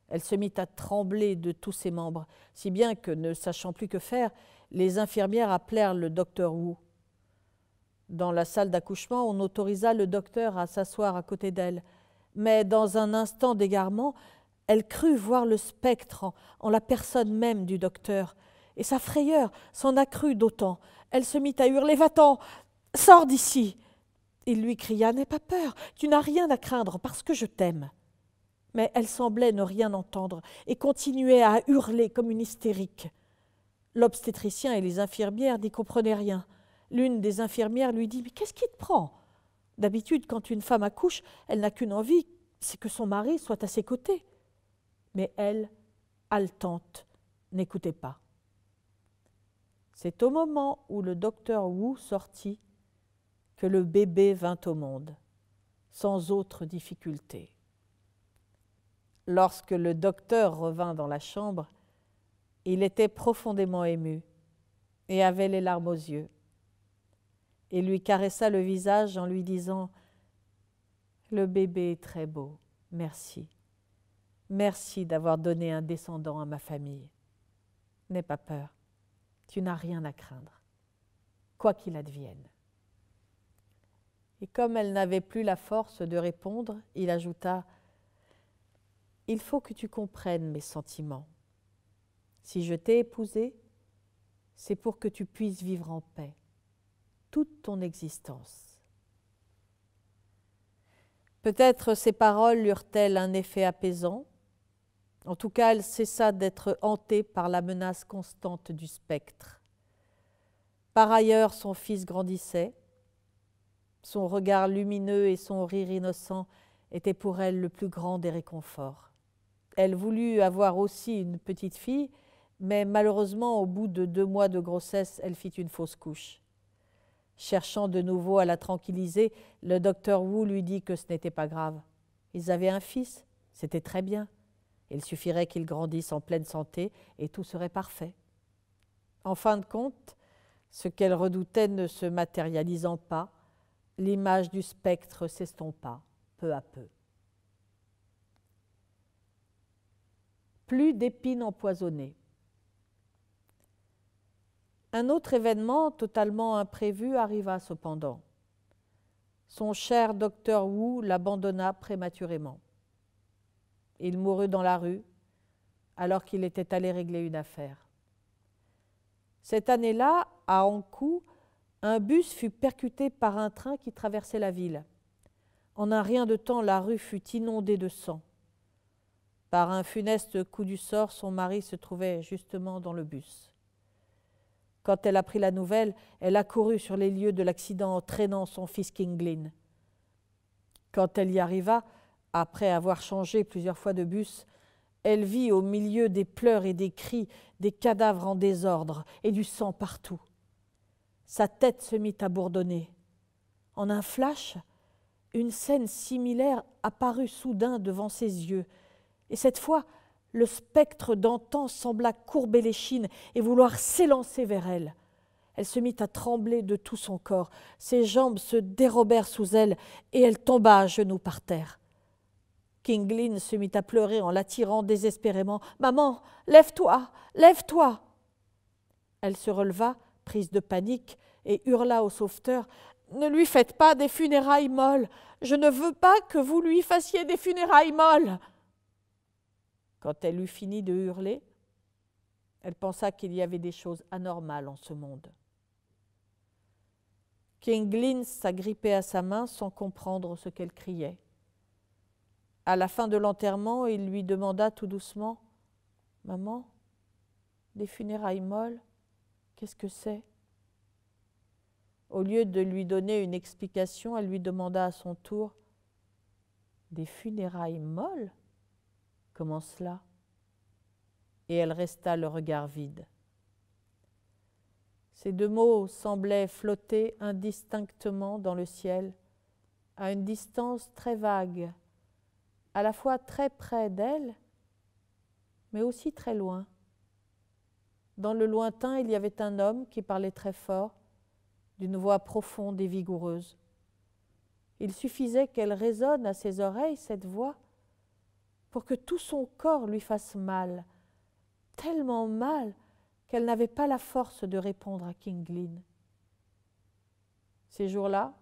C: Elle se mit à trembler de tous ses membres, si bien que, ne sachant plus que faire, les infirmières appelèrent le docteur Wu. Dans la salle d'accouchement, on autorisa le docteur à s'asseoir à côté d'elle, mais dans un instant d'égarement, elle crut voir le spectre en la personne même du docteur, et sa frayeur s'en accrut d'autant. Elle se mit à hurler « Va-t'en, sors d'ici !» Il lui cria « N'aie pas peur, tu n'as rien à craindre parce que je t'aime. » Mais elle semblait ne rien entendre et continuait à hurler comme une hystérique. L'obstétricien et les infirmières n'y comprenaient rien. L'une des infirmières lui dit « Mais qu'est-ce qui te prend ? D'habitude, quand une femme accouche, elle n'a qu'une envie, c'est que son mari soit à ses côtés. » Mais elle, haletante, n'écoutait pas. C'est au moment où le docteur Wu sortit que le bébé vint au monde, sans autre difficulté. Lorsque le docteur revint dans la chambre, Il était profondément ému et avait les larmes aux yeux. Il lui caressa le visage en lui disant « Le bébé est très beau, merci. Merci d'avoir donné un descendant à ma famille. N'aie pas peur, tu n'as rien à craindre, quoi qu'il advienne. » Et comme elle n'avait plus la force de répondre, il ajouta « Il faut que tu comprennes mes sentiments. Si je t'ai épousée, c'est pour que tu puisses vivre en paix toute ton existence. » Peut-être ces paroles eurent-elles un effet apaisant. En tout cas, elle cessa d'être hantée par la menace constante du spectre. Par ailleurs, son fils grandissait. Son regard lumineux et son rire innocent étaient pour elle le plus grand des réconforts. Elle voulut avoir aussi une petite fille, mais malheureusement, au bout de 2 mois de grossesse, elle fit une fausse couche. Cherchant de nouveau à la tranquilliser, le docteur Wu lui dit que ce n'était pas grave. Ils avaient un fils, c'était très bien. Il suffirait qu'il grandisse en pleine santé et tout serait parfait. En fin de compte, ce qu'elle redoutait ne se matérialisant pas, l'image du spectre s'estompa peu à peu. Plus d'épines empoisonnées. Un autre événement totalement imprévu arriva cependant. Son cher docteur Wu l'abandonna prématurément. Il mourut dans la rue alors qu'il était allé régler une affaire. Cette année-là, à Hankou, un bus fut percuté par un train qui traversait la ville. En un rien de temps, la rue fut inondée de sang. Par un funeste coup du sort, son mari se trouvait justement dans le bus. Quand elle apprit la nouvelle, elle accourut sur les lieux de l'accident en traînant son fils Kinglin. Quand elle y arriva, après avoir changé plusieurs fois de bus, elle vit au milieu des pleurs et des cris des cadavres en désordre et du sang partout. Sa tête se mit à bourdonner. En un flash, une scène similaire apparut soudain devant ses yeux, et cette fois, le spectre d'antan sembla courber l'échine et vouloir s'élancer vers elle. Elle se mit à trembler de tout son corps, ses jambes se dérobèrent sous elle et elle tomba à genoux par terre. Kinglin se mit à pleurer en l'attirant désespérément. « Maman, lève-toi, lève-toi !» Elle se releva, prise de panique, et hurla au sauveteur « Ne lui faites pas des funérailles molles, je ne veux pas que vous lui fassiez des funérailles molles !» Quand elle eut fini de hurler, elle pensa qu'il y avait des choses anormales en ce monde. Kinglin s'agrippait à sa main sans comprendre ce qu'elle criait. À la fin de l'enterrement, il lui demanda tout doucement « Maman, des funérailles molles, qu'est-ce que c'est ?» Au lieu de lui donner une explication, elle lui demanda à son tour « Des funérailles molles ? Comment cela ?» Et elle resta le regard vide. Ces 2 mots semblaient flotter indistinctement dans le ciel, à une distance très vague, à la fois très près d'elle, mais aussi très loin. Dans le lointain, il y avait un homme qui parlait très fort, d'une voix profonde et vigoureuse. Il suffisait qu'elle résonne à ses oreilles, cette voix, pour que tout son corps lui fasse mal, tellement mal qu'elle n'avait pas la force de répondre à Kinglin. Ces jours-là,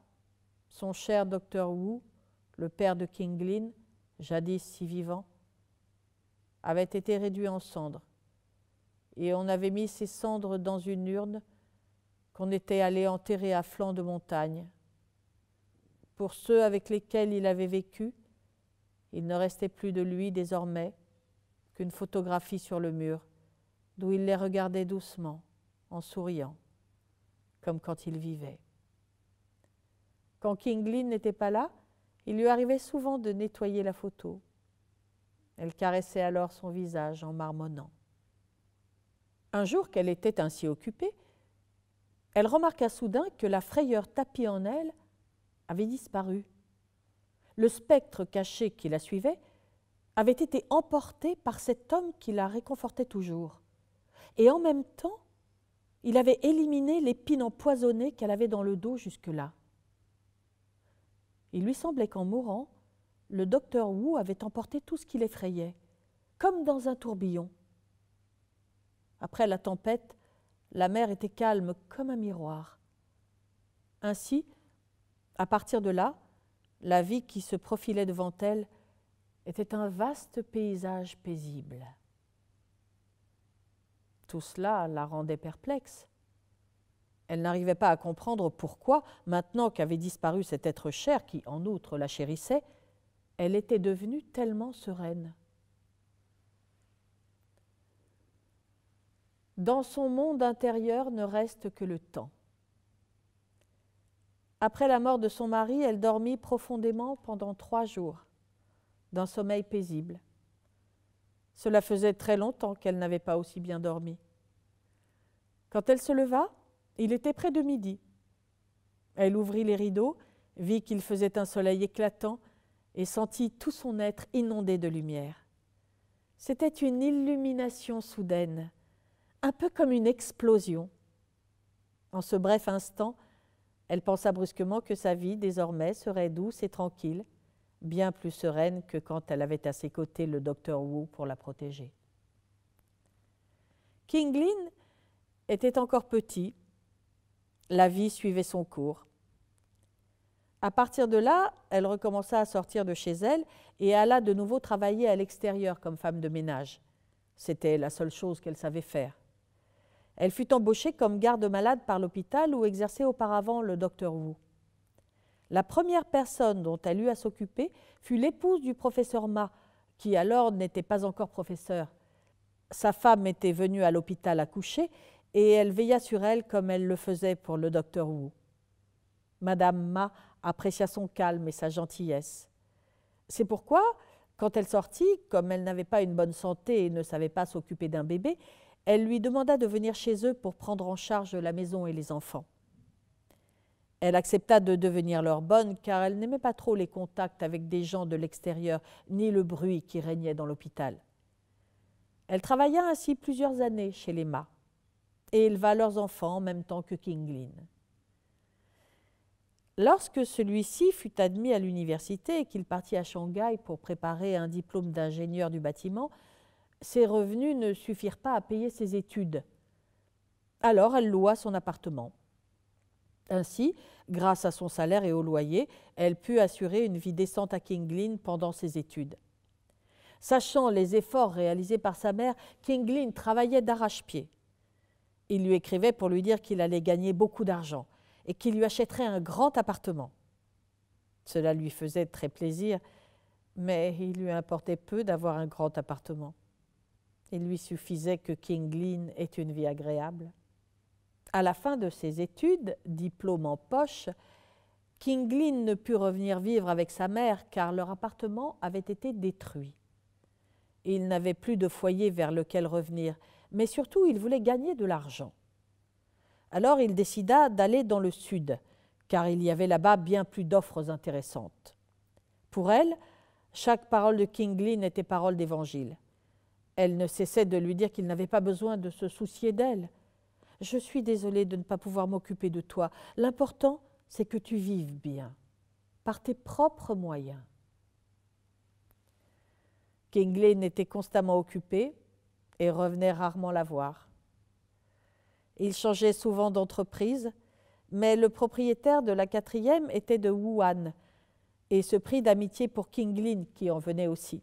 C: son cher docteur Wu, le père de Kinglin, jadis si vivant, avait été réduit en cendres, et on avait mis ses cendres dans une urne qu'on était allé enterrer à flanc de montagne. Pour ceux avec lesquels il avait vécu, il ne restait plus de lui désormais qu'une photographie sur le mur, d'où il les regardait doucement, en souriant, comme quand il vivait. Quand Kinglin n'était pas là, il lui arrivait souvent de nettoyer la photo. Elle caressait alors son visage en marmonnant. Un jour qu'elle était ainsi occupée, elle remarqua soudain que la frayeur tapie en elle avait disparu. Le spectre caché qui la suivait avait été emporté par cet homme qui la réconfortait toujours. et en même temps, il avait éliminé l'épine empoisonnée qu'elle avait dans le dos jusque-là. Il lui semblait qu'en mourant, le docteur Wu avait emporté tout ce qui l'effrayait, comme dans un tourbillon. Après la tempête, la mer était calme comme un miroir. Ainsi, à partir de là, la vie qui se profilait devant elle était un vaste paysage paisible. Tout cela la rendait perplexe. Elle n'arrivait pas à comprendre pourquoi, maintenant qu'avait disparu cet être cher qui, en outre, la chérissait, elle était devenue tellement sereine. Dans son monde intérieur ne reste que le temps. Après la mort de son mari, elle dormit profondément pendant 3 jours, d'un sommeil paisible. Cela faisait très longtemps qu'elle n'avait pas aussi bien dormi. Quand elle se leva, il était près de midi. Elle ouvrit les rideaux, vit qu'il faisait un soleil éclatant et sentit tout son être inondé de lumière. C'était une illumination soudaine, un peu comme une explosion. En ce bref instant, elle pensa brusquement que sa vie, désormais, serait douce et tranquille, bien plus sereine que quand elle avait à ses côtés le docteur Wu pour la protéger. King Lin était encore petit. La vie suivait son cours. À partir de là, elle recommença à sortir de chez elle et alla de nouveau travailler à l'extérieur comme femme de ménage. C'était la seule chose qu'elle savait faire. Elle fut embauchée comme garde-malade par l'hôpital où exerçait auparavant le docteur Wu. La première personne dont elle eut à s'occuper fut l'épouse du professeur Ma, qui alors n'était pas encore professeur. Sa femme était venue à l'hôpital accoucher et elle veilla sur elle comme elle le faisait pour le docteur Wu. Madame Ma apprécia son calme et sa gentillesse. C'est pourquoi, quand elle sortit, comme elle n'avait pas une bonne santé et ne savait pas s'occuper d'un bébé, elle lui demanda de venir chez eux pour prendre en charge la maison et les enfants. Elle accepta de devenir leur bonne car elle n'aimait pas trop les contacts avec des gens de l'extérieur ni le bruit qui régnait dans l'hôpital. Elle travailla ainsi plusieurs années chez les Ma et éleva leurs enfants en même temps que King Lin. Lorsque celui-ci fut admis à l'université et qu'il partit à Shanghai pour préparer un diplôme d'ingénieur du bâtiment, ses revenus ne suffirent pas à payer ses études. Alors elle loua son appartement. Ainsi, grâce à son salaire et au loyer, elle put assurer une vie décente à King Lin pendant ses études. Sachant les efforts réalisés par sa mère, King Lin travaillait d'arrache-pied. Il lui écrivait pour lui dire qu'il allait gagner beaucoup d'argent et qu'il lui achèterait un grand appartement. Cela lui faisait très plaisir, mais il lui importait peu d'avoir un grand appartement. Il lui suffisait que King Lin ait une vie agréable. À la fin de ses études, diplôme en poche, King Lin ne put revenir vivre avec sa mère car leur appartement avait été détruit. Il n'avait plus de foyer vers lequel revenir, mais surtout il voulait gagner de l'argent. Alors il décida d'aller dans le sud, car il y avait là-bas bien plus d'offres intéressantes. Pour elle, chaque parole de King Lin était parole d'évangile. Elle ne cessait de lui dire qu'il n'avait pas besoin de se soucier d'elle. « Je suis désolée de ne pas pouvoir m'occuper de toi. L'important, c'est que tu vives bien, par tes propres moyens. » King Lin était constamment occupé et revenait rarement la voir. Il changeait souvent d'entreprise, mais le propriétaire de la 4e était de Wuhan et se prit d'amitié pour King Lin qui en venait aussi.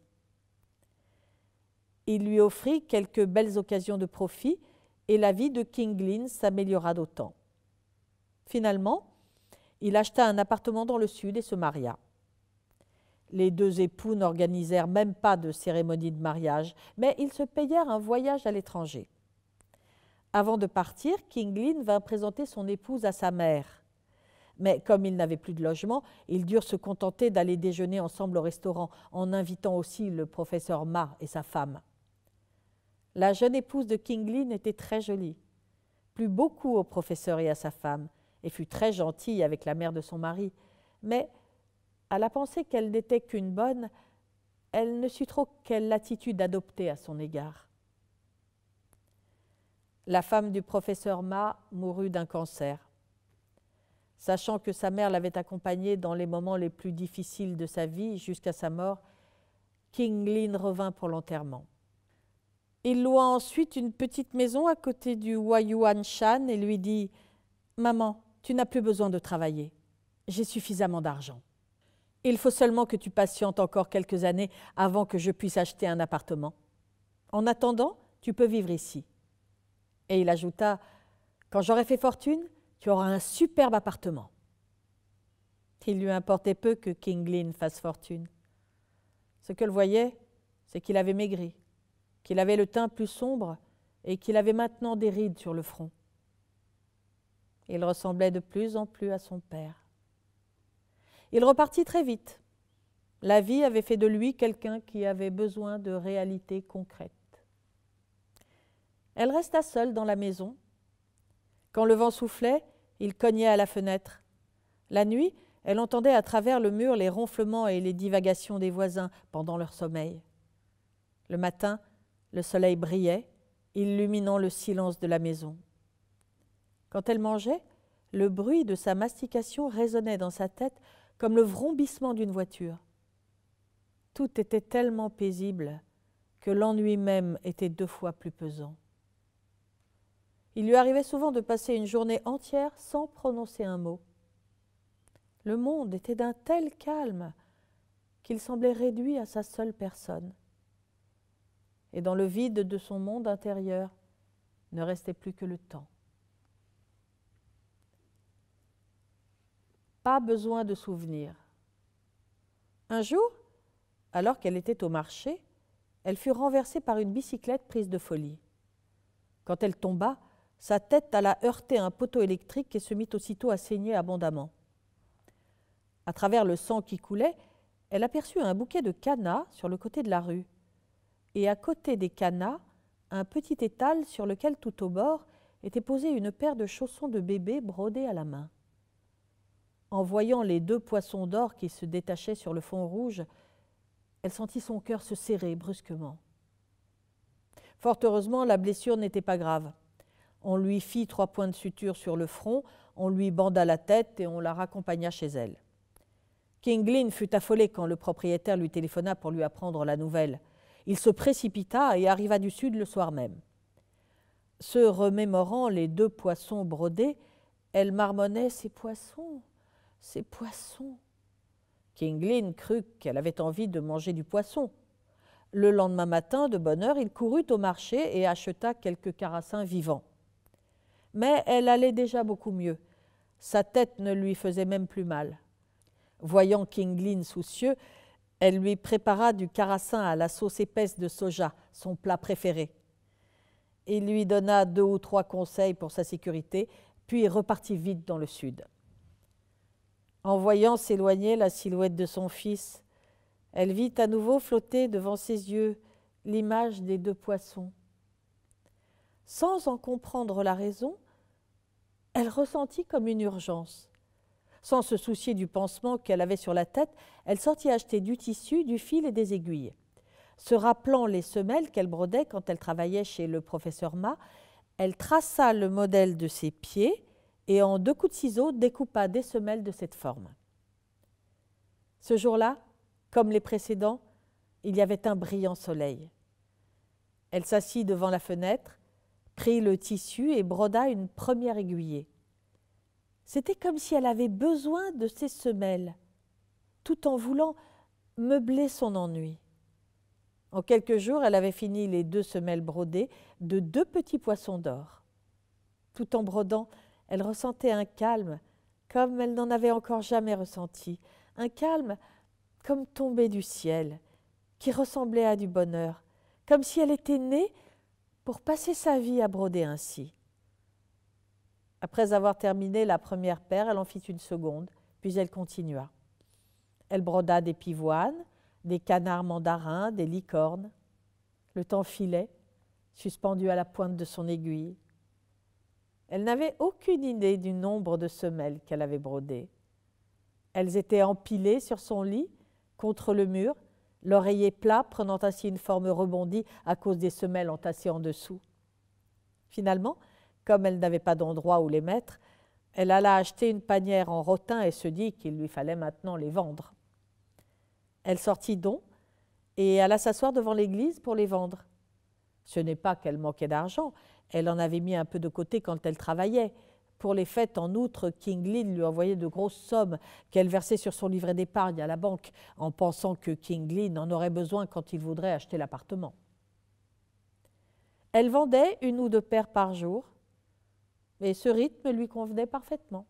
C: Il lui offrit quelques belles occasions de profit et la vie de King Lin s'améliora d'autant. Finalement, il acheta un appartement dans le sud et se maria. Les 2 époux n'organisèrent même pas de cérémonie de mariage, mais ils se payèrent un voyage à l'étranger. Avant de partir, King Lin vint présenter son épouse à sa mère. Mais comme ils n'avaient plus de logement, ils durent se contenter d'aller déjeuner ensemble au restaurant, en invitant aussi le professeur Ma et sa femme. La jeune épouse de King Lin était très jolie, plut beaucoup au professeur et à sa femme, et fut très gentille avec la mère de son mari. Mais, à la pensée qu'elle n'était qu'une bonne, elle ne sut trop quelle attitude adopter à son égard. La femme du professeur Ma mourut d'un cancer. Sachant que sa mère l'avait accompagnée dans les moments les plus difficiles de sa vie jusqu'à sa mort, King Lin revint pour l'enterrement. Il loua ensuite une petite maison à côté du Huayuan Shan et lui dit « Maman, tu n'as plus besoin de travailler. J'ai suffisamment d'argent. Il faut seulement que tu patientes encore quelques années avant que je puisse acheter un appartement. En attendant, tu peux vivre ici. » Et il ajouta « Quand j'aurai fait fortune, tu auras un superbe appartement. » Il lui importait peu que King Lin fasse fortune. Ce qu'elle voyait, c'est qu'il avait maigri, qu'il avait le teint plus sombre et qu'il avait maintenant des rides sur le front. Il ressemblait de plus en plus à son père. Il repartit très vite. La vie avait fait de lui quelqu'un qui avait besoin de réalités concrètes. Elle resta seule dans la maison. Quand le vent soufflait, il cognait à la fenêtre. La nuit, elle entendait à travers le mur les ronflements et les divagations des voisins pendant leur sommeil. Le matin, le soleil brillait, illuminant le silence de la maison. Quand elle mangeait, le bruit de sa mastication résonnait dans sa tête comme le vrombissement d'une voiture. Tout était tellement paisible que l'ennui même était 2 fois plus pesant. Il lui arrivait souvent de passer une journée entière sans prononcer un mot. Le monde était d'un tel calme qu'il semblait réduit à sa seule personne. Et dans le vide de son monde intérieur ne restait plus que le temps. Pas besoin de souvenirs. Un jour, alors qu'elle était au marché, elle fut renversée par une bicyclette prise de folie. Quand elle tomba, sa tête alla heurter un poteau électrique et se mit aussitôt à saigner abondamment. À travers le sang qui coulait, elle aperçut un bouquet de cannas sur le côté de la rue. Et à côté des cannas, un petit étal sur lequel tout au bord était posée une paire de chaussons de bébé brodés à la main. En voyant les 2 poissons d'or qui se détachaient sur le fond rouge, elle sentit son cœur se serrer brusquement. Fort heureusement, la blessure n'était pas grave. On lui fit 3 points de suture sur le front, on lui banda la tête et on la raccompagna chez elle. King Lin fut affolé quand le propriétaire lui téléphona pour lui apprendre la nouvelle. Il se précipita et arriva du sud le soir même. Se remémorant les 2 poissons brodés, elle marmonnait « Ces poissons, ces poissons !» King Lin crut qu'elle avait envie de manger du poisson. Le lendemain matin, de bonne heure, il courut au marché et acheta quelques carassins vivants. Mais elle allait déjà beaucoup mieux. Sa tête ne lui faisait même plus mal. Voyant King Lin soucieux, elle lui prépara du carassin à la sauce épaisse de soja, son plat préféré. Il lui donna 2 ou 3 conseils pour sa sécurité, puis repartit vite dans le sud. En voyant s'éloigner la silhouette de son fils, elle vit à nouveau flotter devant ses yeux l'image des 2 poissons. Sans en comprendre la raison, elle ressentit comme une urgence. Sans se soucier du pansement qu'elle avait sur la tête, elle sortit acheter du tissu, du fil et des aiguilles. Se rappelant les semelles qu'elle brodait quand elle travaillait chez le professeur Ma, elle traça le modèle de ses pieds et en 2 coups de ciseaux découpa des semelles de cette forme. Ce jour-là, comme les précédents, il y avait un brillant soleil. Elle s'assit devant la fenêtre, prit le tissu et broda une première aiguillée. C'était comme si elle avait besoin de ces semelles, tout en voulant meubler son ennui. En quelques jours, elle avait fini les 2 semelles brodées de 2 petits poissons d'or. Tout en brodant, elle ressentait un calme comme elle n'en avait encore jamais ressenti, un calme comme tombé du ciel, qui ressemblait à du bonheur, comme si elle était née pour passer sa vie à broder ainsi. Après avoir terminé la première paire, elle en fit une seconde, puis elle continua. Elle broda des pivoines, des canards mandarins, des licornes. Le temps filait, suspendu à la pointe de son aiguille. Elle n'avait aucune idée du nombre de semelles qu'elle avait brodées. Elles étaient empilées sur son lit, contre le mur, l'oreiller plat prenant ainsi une forme rebondie à cause des semelles entassées en dessous. Finalement, comme elle n'avait pas d'endroit où les mettre, elle alla acheter une panière en rotin et se dit qu'il lui fallait maintenant les vendre. Elle sortit donc et alla s'asseoir devant l'église pour les vendre. Ce n'est pas qu'elle manquait d'argent, elle en avait mis un peu de côté quand elle travaillait. Pour les fêtes, en outre, King Lin lui envoyait de grosses sommes qu'elle versait sur son livret d'épargne à la banque, en pensant que King Lin en aurait besoin quand il voudrait acheter l'appartement. Elle vendait 1 ou 2 paires par jour, et ce rythme lui convenait parfaitement.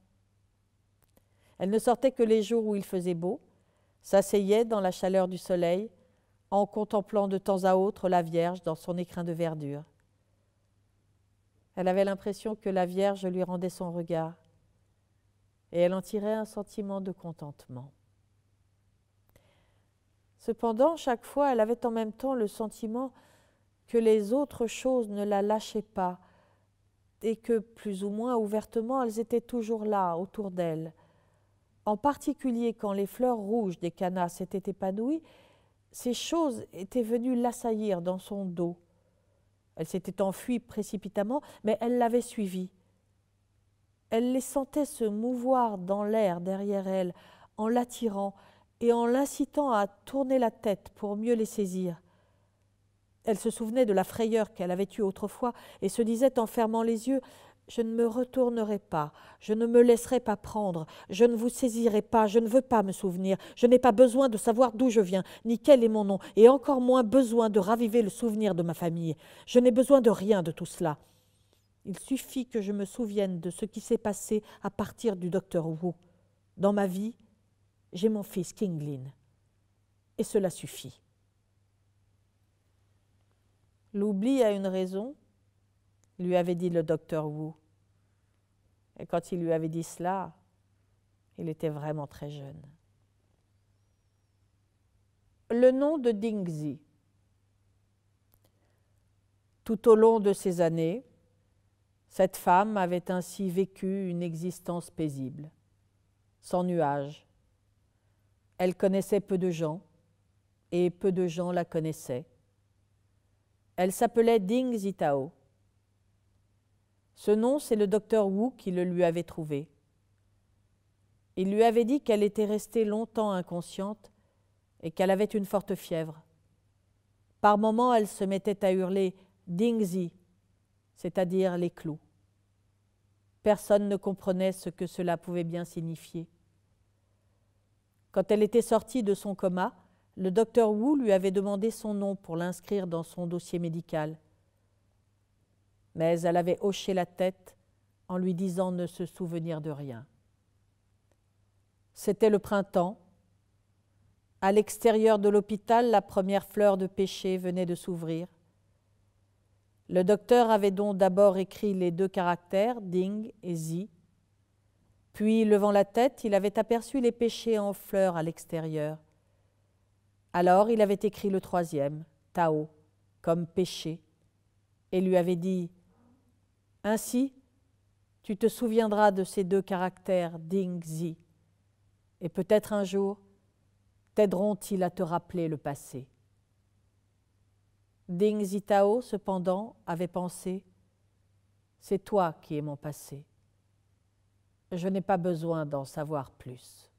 C: Elle ne sortait que les jours où il faisait beau, s'asseyait dans la chaleur du soleil, en contemplant de temps à autre la Vierge dans son écrin de verdure. Elle avait l'impression que la Vierge lui rendait son regard, et elle en tirait un sentiment de contentement. Cependant, chaque fois, elle avait en même temps le sentiment que les autres choses ne la lâchaient pas, et que, plus ou moins ouvertement, elles étaient toujours là, autour d'elle. En particulier quand les fleurs rouges des cannas s'étaient épanouies, ces choses étaient venues l'assaillir dans son dos. Elle s'était enfuie précipitamment, mais elle l'avait suivie. Elle les sentait se mouvoir dans l'air derrière elle, en l'attirant et en l'incitant à tourner la tête pour mieux les saisir. Elle se souvenait de la frayeur qu'elle avait eue autrefois et se disait en fermant les yeux « Je ne me retournerai pas, je ne me laisserai pas prendre, je ne vous saisirai pas, je ne veux pas me souvenir, je n'ai pas besoin de savoir d'où je viens, ni quel est mon nom, et encore moins besoin de raviver le souvenir de ma famille. Je n'ai besoin de rien de tout cela. Il suffit que je me souvienne de ce qui s'est passé à partir du docteur Wu. Dans ma vie, j'ai mon fils King Lin, et cela suffit. » L'oubli a une raison, lui avait dit le docteur Wu. Et quand il lui avait dit cela, il était vraiment très jeune. Le nom de Dingzi. Tout au long de ces années, cette femme avait ainsi vécu une existence paisible, sans nuages. Elle connaissait peu de gens, et peu de gens la connaissaient. Elle s'appelait Ding Zitao. Ce nom, c'est le docteur Wu qui le lui avait trouvé. Il lui avait dit qu'elle était restée longtemps inconsciente et qu'elle avait une forte fièvre. Par moments, elle se mettait à hurler « Dingzi », c'est-à-dire les clous. Personne ne comprenait ce que cela pouvait bien signifier. Quand elle était sortie de son coma, le docteur Wu lui avait demandé son nom pour l'inscrire dans son dossier médical. Mais elle avait hoché la tête en lui disant ne se souvenir de rien. C'était le printemps. À l'extérieur de l'hôpital, la première fleur de pêcher venait de s'ouvrir. Le docteur avait donc d'abord écrit les 2 caractères, Ding et Zi. Puis, levant la tête, il avait aperçu les pêchers en fleurs à l'extérieur. Alors, il avait écrit le 3e, Tao, comme péché, et lui avait dit « Ainsi, tu te souviendras de ces 2 caractères, Ding, Zi, et peut-être un jour t'aideront-ils à te rappeler le passé. » Ding Zitao, cependant, avait pensé « C'est toi qui es mon passé. Je n'ai pas besoin d'en savoir plus. »